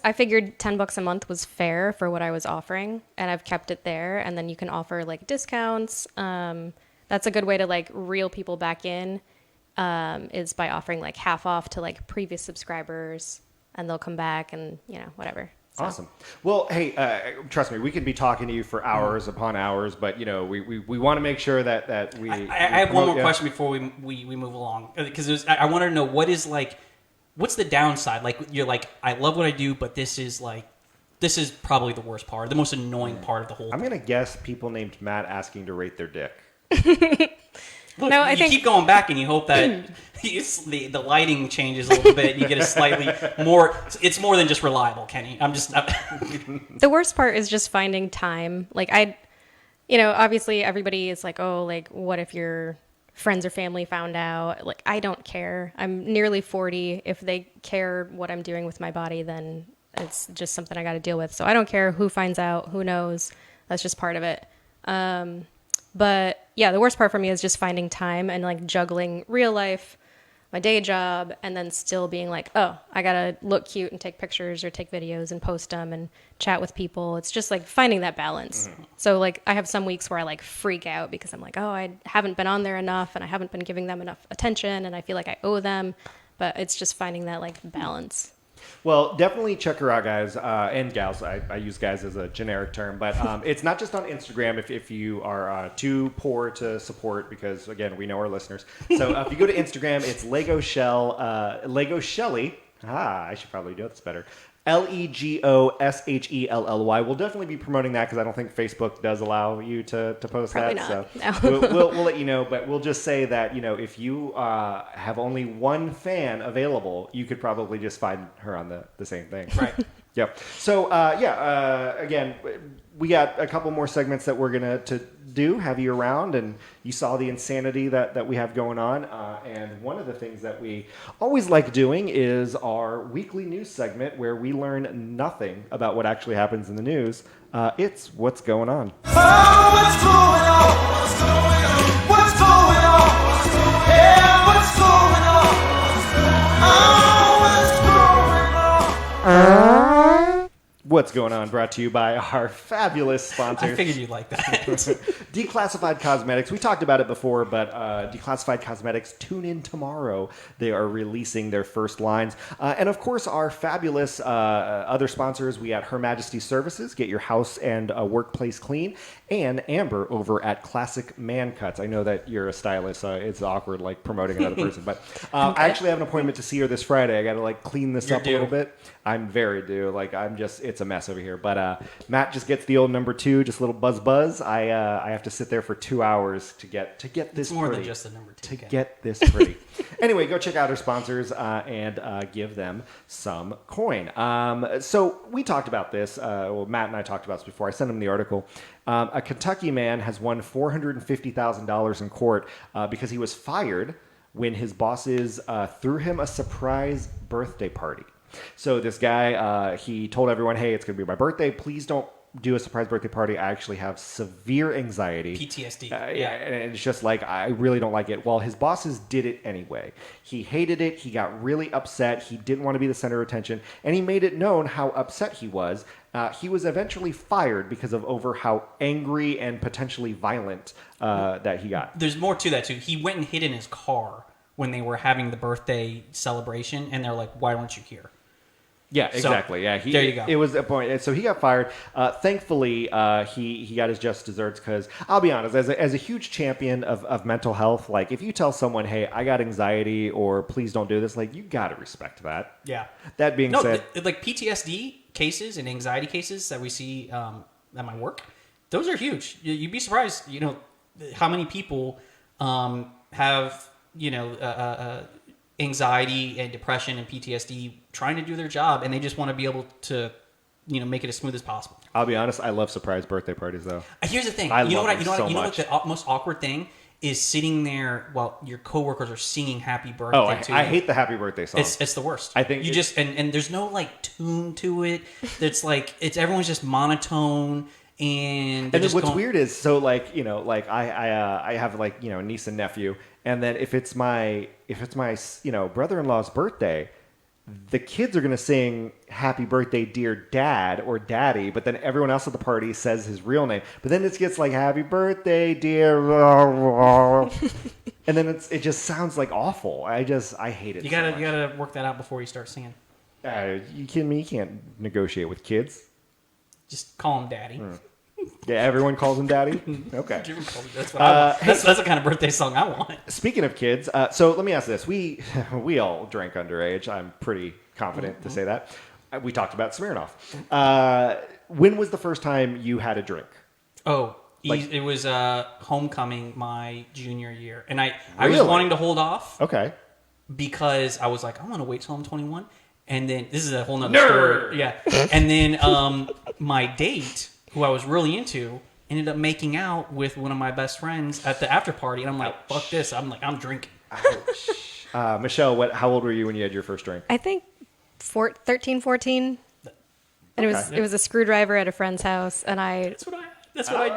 I figured $10 a month was fair for what I was offering, and I've kept it there. And then you can offer like discounts. That's a good way to like reel people back in, is by offering like half off to like previous subscribers, and they'll come back and whatever. So. Awesome. Well, hey, trust me, we could be talking to you for hours upon hours, but we want to make sure that we. I have one more question before we move along, because I wanted to know what's the downside? Like, you're like, I love what I do, but this is probably the worst part, the most annoying part of the whole. I'm gonna guess people named Matt asking to rate their dick. Look, no, I think keep going back, and you hope that the lighting changes a little bit. And you get a slightly more. It's more than just reliable, Kenny. The worst part is just finding time. Like obviously everybody is like, oh, like what if your friends or family found out? Like I don't care. I'm nearly 40. If they care what I'm doing with my body, then it's just something I got to deal with. So I don't care who finds out. Who knows? That's just part of it. But yeah, the worst part for me is just finding time and like juggling real life, my day job, and then still being like, oh, I gotta look cute and take pictures or take videos and post them and chat with people. It's just like finding that balance. Mm-hmm. So like I have some weeks where I like freak out because I'm like, oh, I haven't been on there enough and I haven't been giving them enough attention and I feel like I owe them. But it's just finding that like balance. Well, definitely check her out, guys, and gals. I use guys as a generic term, but it's not just on Instagram if you are too poor to support, because, again, we know our listeners. So if you go to Instagram, it's Lego Shelly. I should probably do this better. LEGOSHELLY. We'll definitely be promoting that because I don't think Facebook does allow you to post probably that. Not. So no. we'll let you know, but we'll just say that if you have only one fan available, you could probably just find her on the same thing. Right. Yep. So again, we got a couple more segments that we're gonna have you around, and you saw the insanity that we have going on. And one of the things that we always like doing is our weekly news segment, where we learn nothing about what actually happens in the news. It's What's Going On. Oh, what's going on? What's going on? Yeah, what's going on? Oh, what's going on? What's Going On, brought to you by our fabulous sponsors. I figured you'd like that. Declassified Cosmetics. We talked about it before, but Declassified Cosmetics, tune in tomorrow. They are releasing their first lines. And of course, our fabulous other sponsors. We got Her Majesty Services, get your house and workplace clean, and Amber over at Classic Man Cuts. I know that you're a stylist, so it's awkward like promoting another person, but I actually have an appointment to see her this Friday. I got to like clean this up a little bit. I'm very due. Like it's a mess over here. But Matt just gets the old number 2, just a little buzz. I have to sit there for 2 hours to get this. It's more pretty, than just the number 2. to get this pretty. Anyway, go check out our sponsors and give them some coin. So we talked about this. Matt and I talked about this before. I sent him the article. A Kentucky man has won $450,000 in court because he was fired when his bosses threw him a surprise birthday party. So this guy, he told everyone, hey, it's going to be my birthday. Please don't do a surprise birthday party. I actually have severe anxiety. PTSD. Yeah, and it's just like, I really don't like it. Well, his bosses did it anyway. He hated it. He got really upset. He didn't want to be the center of attention. And he made it known how upset he was. He was eventually fired because of over how angry and potentially violent that he got. There's more to that, too. He went and hid in his car when they were having the birthday celebration, and they're like, why weren't you here? Yeah, exactly. So, there you go. It was a point. So he got fired. Thankfully, he got his just desserts because I'll be honest, as a huge champion of mental health, like if you tell someone, hey, I got anxiety or please don't do this, like you got to respect that. Yeah. That being said. Like PTSD cases and anxiety cases that we see at my work, those are huge. You'd be surprised, how many people have anxiety and depression and PTSD trying to do their job, and they just want to be able to make it as smooth as possible. I'll be honest, I love surprise birthday parties though. Here's the thing. I you know love what? them You know what? so You know what? much. The most awkward thing is sitting there while your coworkers are singing "Happy Birthday" Oh, to I you. hate the happy birthday song. It's the worst. I think you it- just and there's no like tune to it. It's like everyone's just monotone and they're And then just what's going, weird is I have like a niece and nephew, and then if it's my brother-in-law's birthday, the kids are gonna sing "Happy Birthday, Dear Dad" or "Daddy," but then everyone else at the party says his real name. But then it gets like "Happy Birthday, Dear," and then it just sounds like awful. I hate it. you so gotta much. you gotta work that out before you start singing. You kidding me? You can't negotiate with kids. Just call him Daddy. Yeah, everyone calls him Daddy. Okay. That's what I want. That's the kind of birthday song I want. Speaking of kids, so let me ask this: we all drank underage. I'm pretty confident to say that. We talked about Smirnoff. When was the first time you had a drink? Oh, Like- it was homecoming my junior year, and I was Really? wanting to hold off Okay. because I was like, I want to wait till I'm 21, and then this is a whole nother story. Yeah, and then my date, who I was really into, ended up making out with one of my best friends at the after party, and I'm like, fuck this. I'm drinking. Michelle, how old were you when you had your first drink? I think 13, 14. And Okay. it was a screwdriver at a friend's house, and That's what I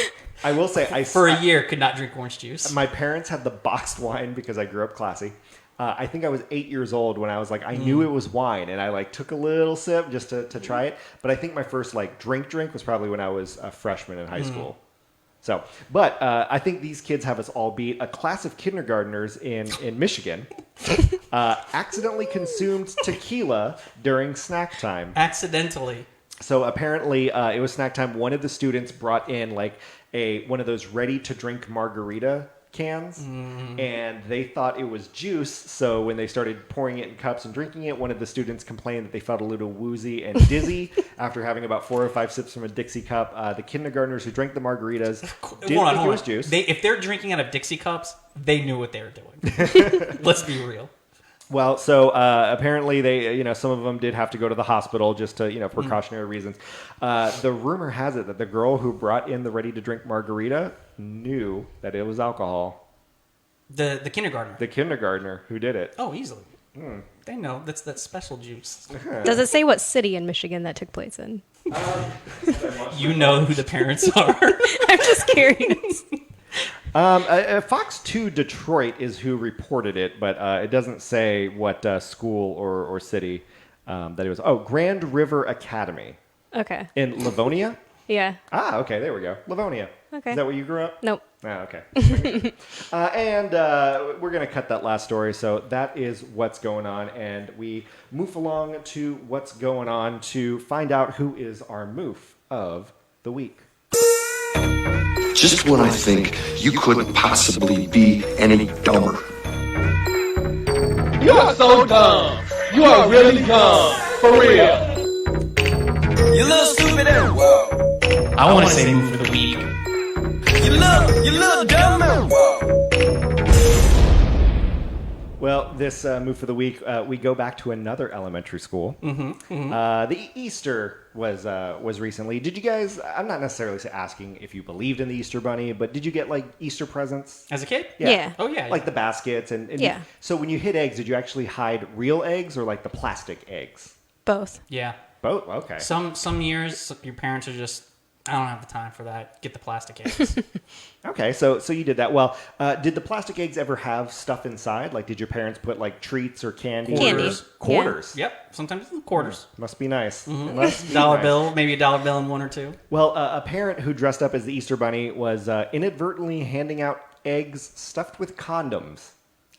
did. I will say, For a year, could not drink orange juice. my parents had the boxed wine because I grew up classy. I think I was 8 years old when I was like, I knew it was wine, and I like took a little sip just to try it. But I think my first like drink was probably when I was a freshman in high school. So, but I think these kids have us all beat. A class of kindergartners in Michigan accidentally consumed tequila during snack time. Accidentally. So apparently, it was snack time. One of the students brought in like one of those ready-to-drink margarita cans, and they thought it was juice. So when they started pouring it in cups and drinking it, one of the students complained that they felt a little woozy and dizzy after having about 4 or 5 sips from a Dixie cup. The kindergartners who drank the margaritas did Hold on, think hold it was on. juice. If they're drinking out of Dixie cups, they knew what they were doing. Let's be real. Well, so apparently they, some of them did have to go to the hospital just to, precautionary reasons. The rumor has it that the girl who brought in the ready-to-drink margarita knew that it was alcohol. The kindergartner. The kindergartner who did it. Oh, easily. They know that's that special juice. does it say what city in Michigan that took place in? You know who the parents are. I'm just curious. Fox 2 Detroit is who reported it, but it doesn't say what school or city that it was. Oh, Grand River Academy Okay. in Livonia? Yeah. Ah, okay, there we go. Livonia. Okay. Is that where you grew up? Nope. Ah, okay. And we're going to cut that last story. So that is what's going on. And we move along to what's going on to find out who is our moof of the week. Just when I think you couldn't possibly be any dumber. You are so dumb. You are really dumb. For real. You little stupid and whoa. I want to say move for the week. You little dumb and whoa. Well, this move for the week, we go back to another elementary school. The Easter was recently. Did you guys? I'm not necessarily asking if you believed in the Easter Bunny, but did you get like Easter presents? As a kid? Yeah. Oh, yeah. Like the baskets and Yeah. So when you hid eggs, did you actually hide real eggs or like the plastic eggs? Both. Yeah. Both. Okay. Some years, your parents are just, I don't have the time for that. Get the plastic eggs. Okay, so you did that. Well, did the plastic eggs ever have stuff inside? Like, did your parents put like treats or candy? Candy. Quarters. Yep. Sometimes it's quarters. Must be nice. It must be Dollar nice. bill, maybe a dollar bill and one or two. Well, a parent who dressed up as the Easter Bunny was inadvertently handing out eggs stuffed with condoms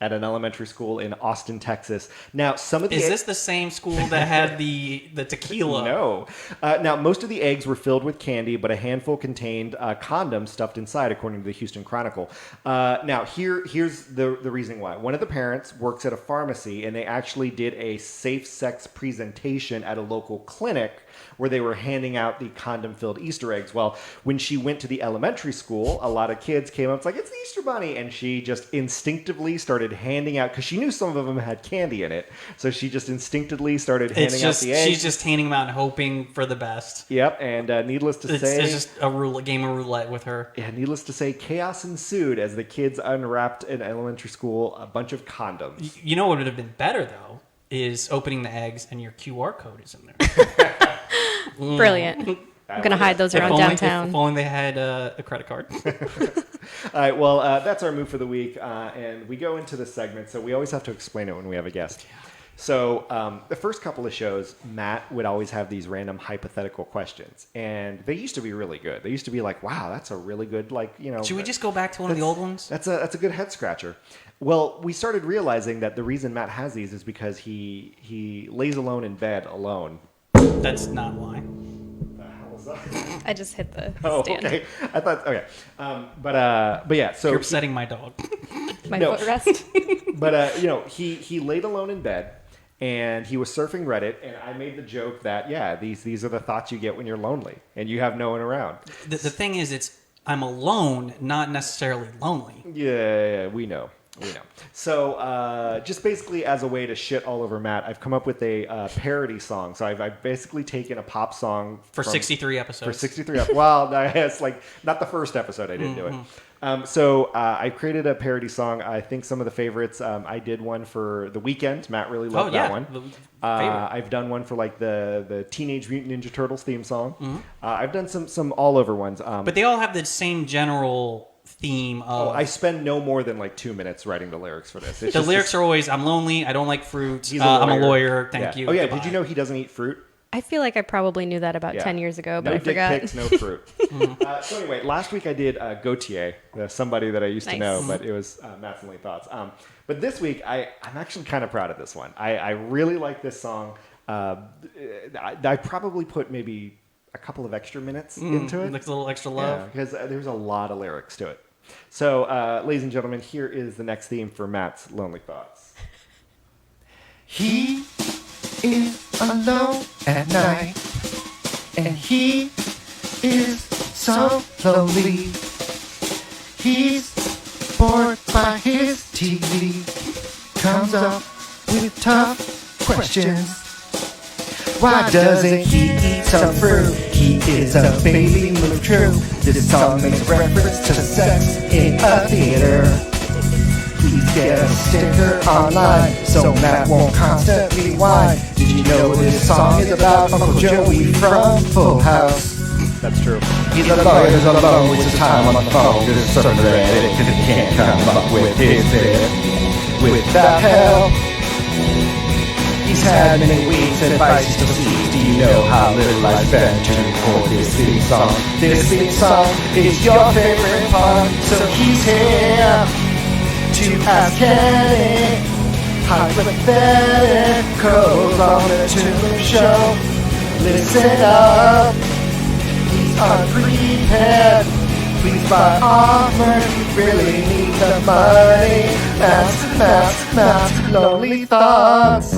at an elementary school in Austin, Texas. Now, some of the Is this the same school that had the tequila? No. Now, most of the eggs were filled with candy, but a handful contained condoms stuffed inside, according to the Houston Chronicle. Now, here's the reasoning why. One of the parents works at a pharmacy, and they actually did a safe sex presentation at a local clinic where they were handing out the condom-filled Easter eggs. Well, when she went to the elementary school, a lot of kids came up, it's like, it's the Easter Bunny, and she just instinctively started handing out, because she knew some of them had candy in it, so she just instinctively started handing out the eggs. She's just handing them out and hoping for the best. Yep, and needless to say... It's just a game of roulette with her. Yeah, needless to say, chaos ensued as the kids unwrapped in elementary school a bunch of condoms. You know what would have been better, though, is opening the eggs and your QR code is in there. Brilliant. I'm going to hide those around downtown. If only they had a credit card. All right, well, that's our move for the week, and we go into this segment, so we always have to explain it when we have a guest. So the first couple of shows, Matt would always have these random hypothetical questions, and they used to be really good. They used to be like, wow, that's a really good, Should we just go back to one of the old ones? That's a good head scratcher. Well, we started realizing that the reason Matt has these is because he lays alone in bed alone. That's not why. I just hit the Oh, stand. okay. I thought, okay. But yeah, so... You're upsetting my dog. My No. footrest. But, he laid alone in bed, and he was surfing Reddit, and I made the joke that, yeah, these are the thoughts you get when you're lonely, and you have no one around. The thing is, I'm alone, not necessarily lonely. Yeah, we know. So, just basically as a way to shit all over Matt, I've come up with a parody song. So I've basically taken a pop song For 63 episodes. For 63 episodes. Well, it's like not the first episode I didn't do it. So I created a parody song. I think some of the favorites. I did one for The Weeknd. Matt really loved that one. Favorite. I've done one for like the Teenage Mutant Ninja Turtles theme song. I've done some all over ones. But they all have the same general theme of... I spend no more than like 2 minutes writing the lyrics for this. The lyrics are always, I'm lonely, I don't like fruit, He's I'm a lawyer, thank you. Oh yeah, goodbye. did you know he doesn't eat fruit? I feel like I probably knew that about 10 years ago, but no I forgot. dick pics, no fruit. So anyway, last week I did Gautier, somebody that I used to Nice. know, but it was Matt's only thoughts. But this week, I'm actually kind of proud of this one. I really like this song. I probably put maybe a couple of extra minutes into it. Like a little extra love. Because there's a lot of lyrics to it. So, ladies and gentlemen, here is the next theme for Matt's Lonely Thoughts. He is alone at night, and he is so lonely. He's bored by his TV, comes up with tough questions. Why doesn't he eat some fruit? He is a baby move true. This song makes reference to sex in a theater. Please get a sticker online so Matt won't constantly whine. Did you know this song is about Uncle Joey from Full House? That's true. He's a lawyer alone with his time on the phone, just certain Reddit, cause he can't come up with his head. Without help, he's had many weeks advice to seize. Do you know how little I spent to record this theme song? This theme song is your favorite part, so he's here to ask any hypotheticals on the Toon Show. Listen up, he's unprepared. Please buy armor, you really need the money. Matt's lonely thoughts. I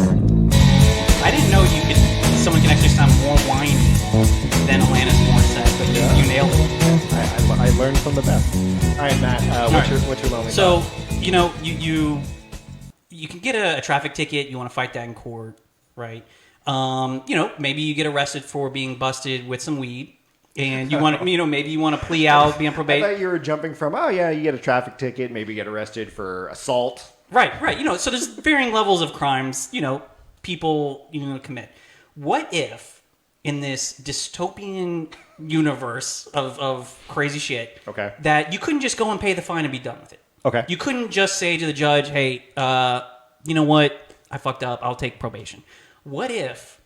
didn't know someone can actually sound more whiny than Alanis Morissette, but you nailed it. I learned from the best. All right, Matt, what's your lonely So, thought? you can get a traffic ticket, you want to fight that in court, right? Maybe you get arrested for being busted with some weed. And you want to, maybe you want to plea out, be on I probation. thought you were jumping from, you get a traffic ticket, maybe get arrested for assault. Right. So there's varying levels of crimes, people, commit. What if in this dystopian universe of crazy shit, Okay. that you couldn't just go and pay the fine and be done with it? Okay. You couldn't just say to the judge, hey, you know what? I fucked up. I'll take probation. What if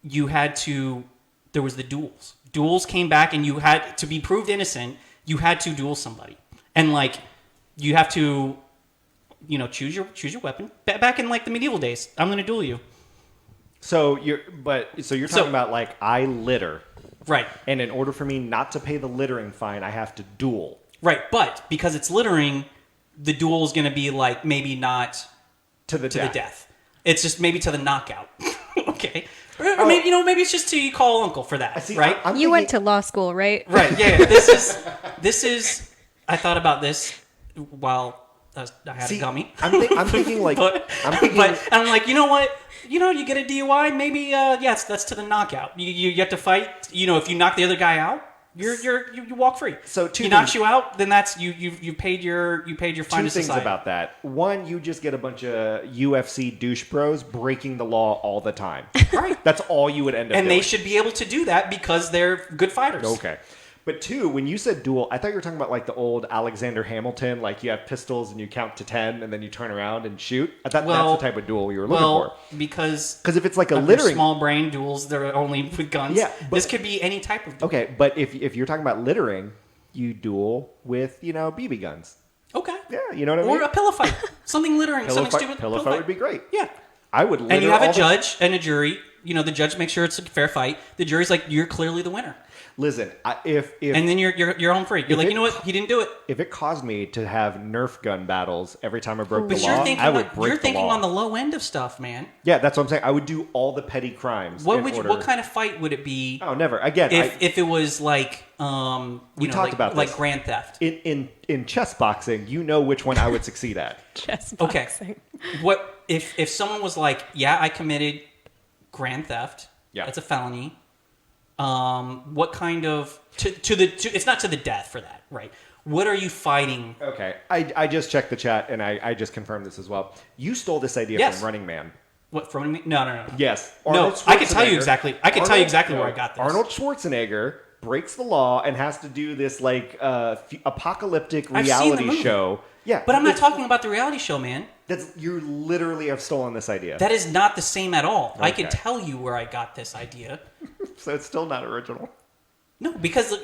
you had to, there was the duels. Duels came back and you had to be proved innocent. You had to duel somebody. And you have to choose your weapon. Back in like the medieval days, I'm going to duel you. So you're talking about like I litter, Right. and in order for me not to pay the littering fine, I have to duel. Right, but because it's littering, the duel is going to be like maybe not To the death. It's just maybe to the knockout. Okay. Or maybe maybe it's just to you call uncle for that, See, right? I'm You went thinking- to law school, right? Right. Yeah. This is. I thought about this while I had See, a gummy. I'm thinking like but I'm like, you know what? You get a DUI. Maybe yes, that's to the knockout. You get to fight. If you knock the other guy out, you walk free. So two he knocks things- you out, then that's you paid your fine Two to things society. about that. One, you just get a bunch of UFC douche bros breaking the law all the time. Right. That's all you would end up And doing. they should be able to do that because they're good fighters. Okay. But two, when you said duel, I thought you were talking about like the old Alexander Hamilton, like you have pistols and you count to 10 and then you turn around and shoot. I thought that's the type of duel you were looking for. Because Because if it's like a of their littering... small brain duels, they're only with guns. Yeah, but- this could be any type of duel. Okay, but if you're talking about littering, you duel with, BB guns. Okay. Yeah, you know what I mean? Or a pillow fight. Something littering. Pillow something fight, stupid. pillow fight would be great. Yeah. I would litter And you have all a the- judge and a jury. The judge makes sure it's a fair fight. The jury's like, you're clearly the winner. Listen, if And then you're home free. You're like, it- you know what? He didn't do it. if it caused me to have Nerf gun battles every time I broke But the you're law, thinking, I would break you're thinking the law. on the low end of stuff, man. Yeah, that's what I'm saying. I would do all the petty crimes. What in would you, order... what kind of fight would it be? Oh, never. Again, If it was like We talked talked about like this. Grand Theft. in chess boxing, you know which one I would succeed at. Chess Okay. boxing. What if someone was like, yeah, I committed Grand Theft. Yeah. It's a felony. What kind of it's not to the death for that, right? What are you fighting? Okay, I just checked the chat and I just confirmed this as well. You stole this idea Yes. from Running Man. What from me? No. Yes. No, I can tell you Schwarzenegger- exactly. I can tell you exactly where I got this. Arnold Schwarzenegger breaks the law and has to do this like apocalyptic I've seen the reality movie. show. Yeah, But I'm not it's- talking about the reality show, man. You literally have stolen this idea. That is not the same at all. I can Okay. tell you where I got this idea. So it's still not original. No, because, look,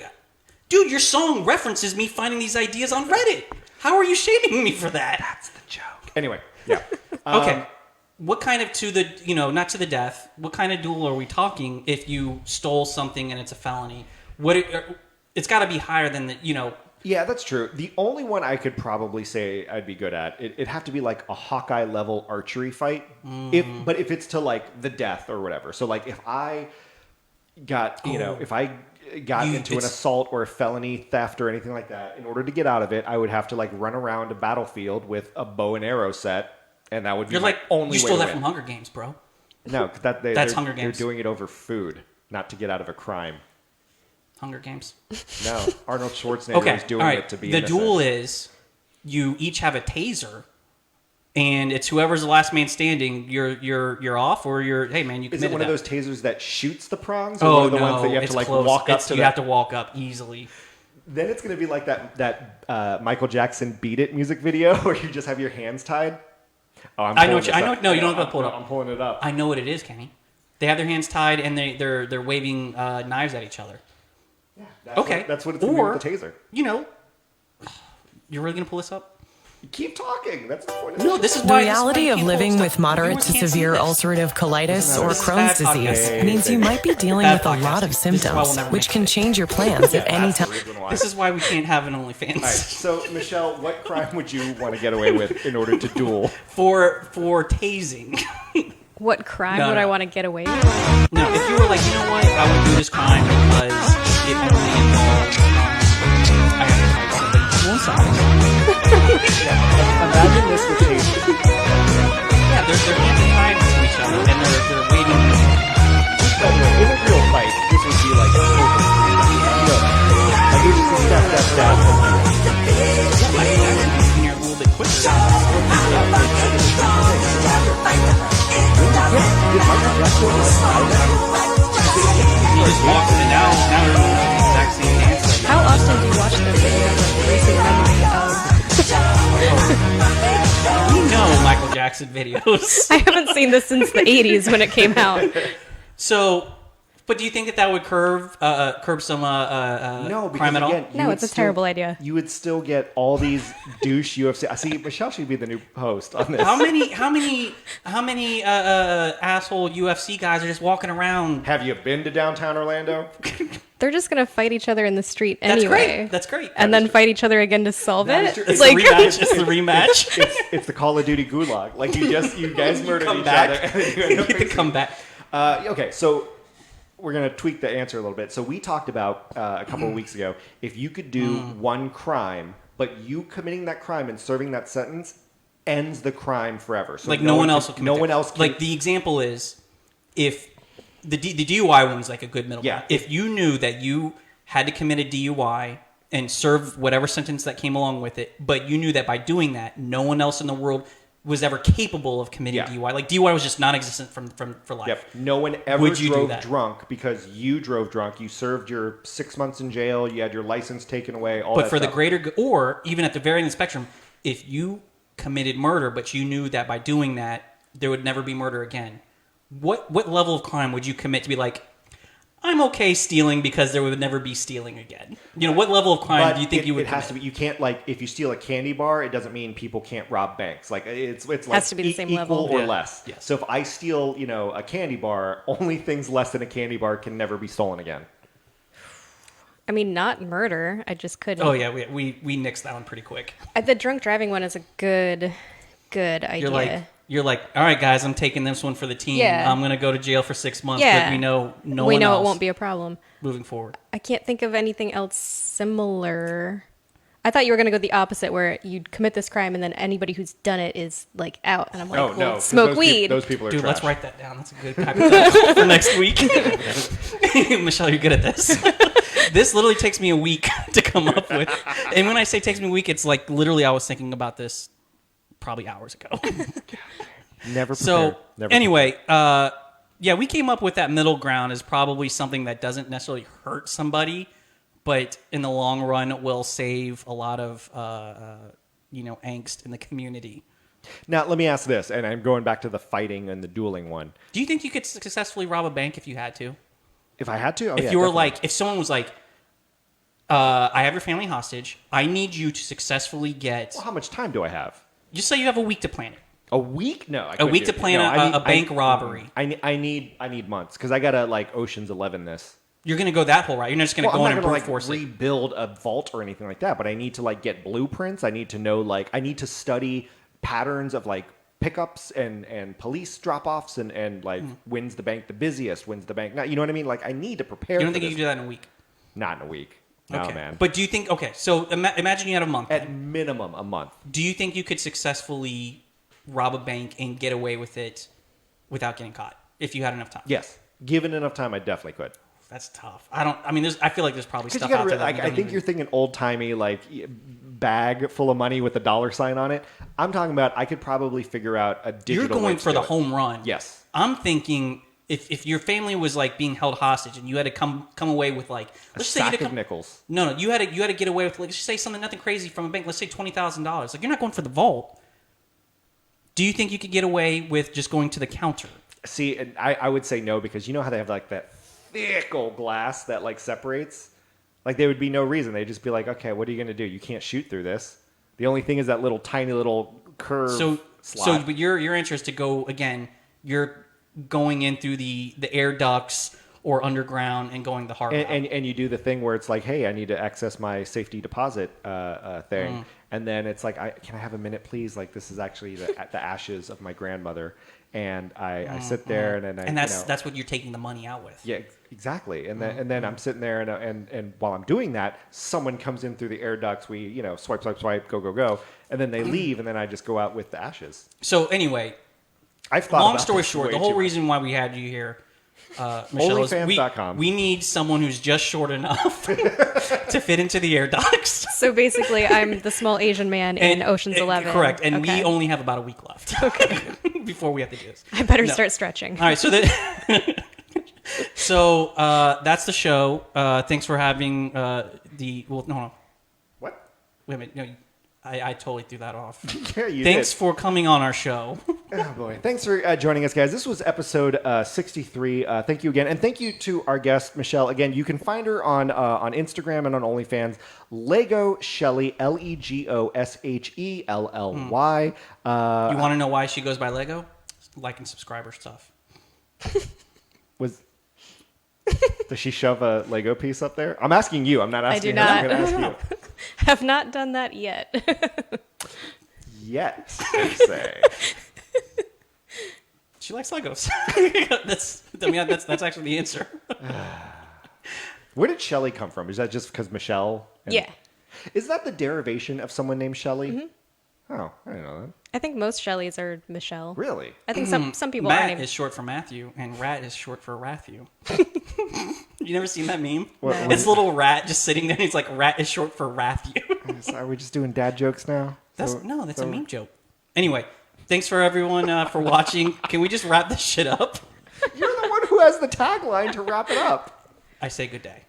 dude, your song references me finding these ideas on Reddit. How are you shaming me for that? That's the joke. Anyway, yeah. Okay. What kind of not to the death, what kind of duel are we talking if you stole something and it's a felony? It's got to be higher than Yeah, that's true. The only one I could probably say I'd be good at, it'd have to be like a Hawkeye level archery fight. But if it's to like the death or whatever. So like if I got, if I got into an assault or a felony theft or anything like that, in order to get out of it, I would have to like run around a battlefield with a bow and arrow set. And that would be You're my like, only you way stole to that win. from Hunger Games, bro. No, That's they're, Hunger Games. They're doing it over food, not to get out of a crime. Hunger Games. No, Arnold Schwarzenegger Okay, is doing all right. it to be The innocent. duel is you each have a taser, and it's whoever's the last man standing. You're off, or hey man, you Is committed it one of that. those tasers that shoots the prongs? Or Oh one of the no, ones that you have it's to like close. walk up to? You have to walk up easily. Then it's going to be like that Michael Jackson "Beat It" music video where you just have your hands tied. Oh, I know. No, you don't have to pull it up. I'm pulling it up. I know what it is, Kenny. They have their hands tied and they're waving knives at each other. Okay. That's what it's going to be with the taser. You're really gonna pull this up? Keep talking. That's the point of No, it. this is The why. reality this of is why you living can't with pull stuff. moderate Viewers to can't see severe this. ulcerative colitis or This is Crohn's bad disease podcasting. means you might be dealing Bad with a lot of podcasting. This is why we'll symptoms, never which make can it. change your plans at any That's the time. reason why. This is why we can't have an OnlyFans. All right. So, Michelle, what crime would you want to get away with in order to duel? For tasing. What crime No, would no. I want to get away with? No, if you were like, you know what, I would do this crime because it only involves I got to one side. Imagine this with taser. Yeah, they're hands tied to each other and they're waiting. By the way, in a real fight, this would be like over. Like you just step down. I think that's in here a little bit quicker. You just walk in and now they're doing the exact same dance. How often do you watch this? That you have like recent memory of? We know Michael Jackson videos. I haven't seen this since the '80s when it came out. So, But do you think that would curb some No, because crime at all? again, you No, would it's a still- terrible idea. You would still get all these douche UFC. I see. Michelle should be the new host on this. How many asshole UFC guys are just walking around? Have you been to downtown Orlando? They're just gonna fight each other in the street That's anyway. great. That's great. And then fight each other again to solve it. It's the rematch. It's the rematch. It's the Call of Duty gulag. Like you guys murdered come each back. other. And then you end up You get to facing- come back. Okay, so we're gonna tweak the answer a little bit. So we talked about a couple of weeks ago if you could do one crime, but you committing that crime and serving that sentence ends the crime forever. So Like no one else will can, commit no that. one else can, Like the example is if the DUI one's like a good middle Yeah. ground. If you knew that you had to commit a DUI and serve whatever sentence that came along with it, but you knew that by doing that, no one else in the world was ever capable of committing Yeah. DUI. Like DUI was just non-existent for life. Yep. No one ever Would you do drove that? drunk because you drove drunk. You served your 6 months in jail. You had your license taken away. All But that for the stuff. greater good, or even at the very end of the spectrum, if you committed murder, but you knew that by doing that, there would never be murder again, what level of crime would you commit to be like, I'm okay stealing because there would never be stealing again? You know, what level of crime But do you think you would It has to commit? be. You can't like if you steal a candy bar, it doesn't mean people can't rob banks. Like it's like Has to be the same equal level. or Yeah. less. Yes. So if I steal, a candy bar, only things less than a candy bar can never be stolen again. I mean, not murder. I just couldn't. Oh yeah, we nixed that one pretty quick. The drunk driving one is a good idea. You're like, all right, guys, I'm taking this one for the team. Yeah. I'm gonna go to jail for 6 months, Yeah. but we know no we one know else it won't be a problem. moving forward. I can't think of anything else similar. I thought you were going to go the opposite, where you'd commit this crime and then anybody who's done it is like out. And I'm like, Oh well, no, 'cause smoke those weed. those people are Dude, trash. let's write that down. That's a good hypothetical for next week. Michelle, you're good at this. This literally takes me a week to come up with. And when I say takes me a week, it's like literally I was thinking about this probably hours ago. Never prepared. So Never anyway, yeah, we came up with that middle ground as probably something that doesn't necessarily hurt somebody, but in the long run will save a lot of angst in the community. Now let me ask this, and I'm going back to the fighting and the dueling one. Do you think you could successfully rob a bank if you had to? If I had to, If yeah, you were definitely. like, if someone was like, I have your family hostage. I need you to successfully get. well, how much time do I have? Just say you have a week to plan it. A week? No, I A couldn't week do to it. plan No, I need- a bank robbery. I need months because I gotta like Ocean's 11 this. You're going to go that whole route. You're not just going to Well, go I'm in not and gonna brute like force it. rebuild a vault or anything like that, but I need to like get blueprints. I need to know I need to study patterns of like pickups and police drop-offs and like when's the bank the busiest, when's the bank not. You know what I mean? Like I need to prepare. You don't for think you this. can do that in a week? Not in a week. No, Okay. man. But do you think? Okay, so imagine you had a month. At minimum a month. Do you think you could successfully rob a bank and get away with it without getting caught if you had enough time? Yes. Given enough time, I definitely could. That's tough. I feel like there's probably Because stuff you gotta out there. like, that I think you're thinking old timey like bag full of money with a dollar sign on it. I'm talking about I could probably figure out a digital. You're way going to for do the it. home run. Yes. I'm thinking if your family was like being held hostage and you had to come away with like A let's say you sack had to of come, nickels. No, you had to get away with like let's just say something nothing crazy from a bank. Let's say $20,000. Like you're not going for the vault. Do you think you could get away with just going to the counter? See, and I would say no because you know how they have like that thick old glass that like separates. Like there would be no reason. They'd just be like, okay, what are you going to do? You can't shoot through this. The only thing is that little tiny little curve. slot. But your answer is to go again. You're going in through the air ducts or underground and going the hard route. And you do the thing where it's like, hey, I need to access my safety deposit thing, and then it's like, can I have a minute, please? Like this is actually the ashes of my grandmother, and I sit there and then that's what you're taking the money out with. yeah, exactly. And then I'm sitting there and while I'm doing that, someone comes in through the air ducts. We swipe, go, and then they leave, and then I just go out with the ashes. So anyway, I've thought long about story this short, way the whole too much. reason why we had you here, Michelle, is Onlyfans.com. we need someone who's just short enough to fit into the air ducts. So basically, I'm the small Asian man in Ocean's 11. Correct. And Okay. we only have about a week left. Okay. Before we have to do this. I better No. start stretching. All right. So that's the show. Thanks for having no. What? Wait a minute. No, I totally threw that off. Yeah, you Thanks did. for coming on our show. Oh boy! Thanks for joining us, guys. This was episode 63. Thank you again, and thank you to our guest Michelle. Again, you can find her on Instagram and on OnlyFans. Lego Shelley, LegoShelley. You want to know why she goes by Lego? Like and subscribe her stuff. Does she shove a Lego piece up there? I'm asking you. I'm not asking her. I'm going to ask you. Have not done that yet. Yet, they say. She likes Legos. that's actually the answer. Where did Shelley come from? Is that just because Michelle? Yeah. Is that the derivation of someone named Shelley? Mm-hmm. Oh, I didn't know that. I think most Shelleys are Michelle. Really? I think some people are Matt named. is short for Matthew, and Rat is short for Rathew. You never seen that meme? What- It's a little rat just sitting there, and he's like, Rat is short for Rathew. So are we just doing dad jokes now? That's a meme joke. Anyway, thanks for everyone for watching. Can we just wrap this shit up? You're the one who has the tagline to wrap it up. I say good day.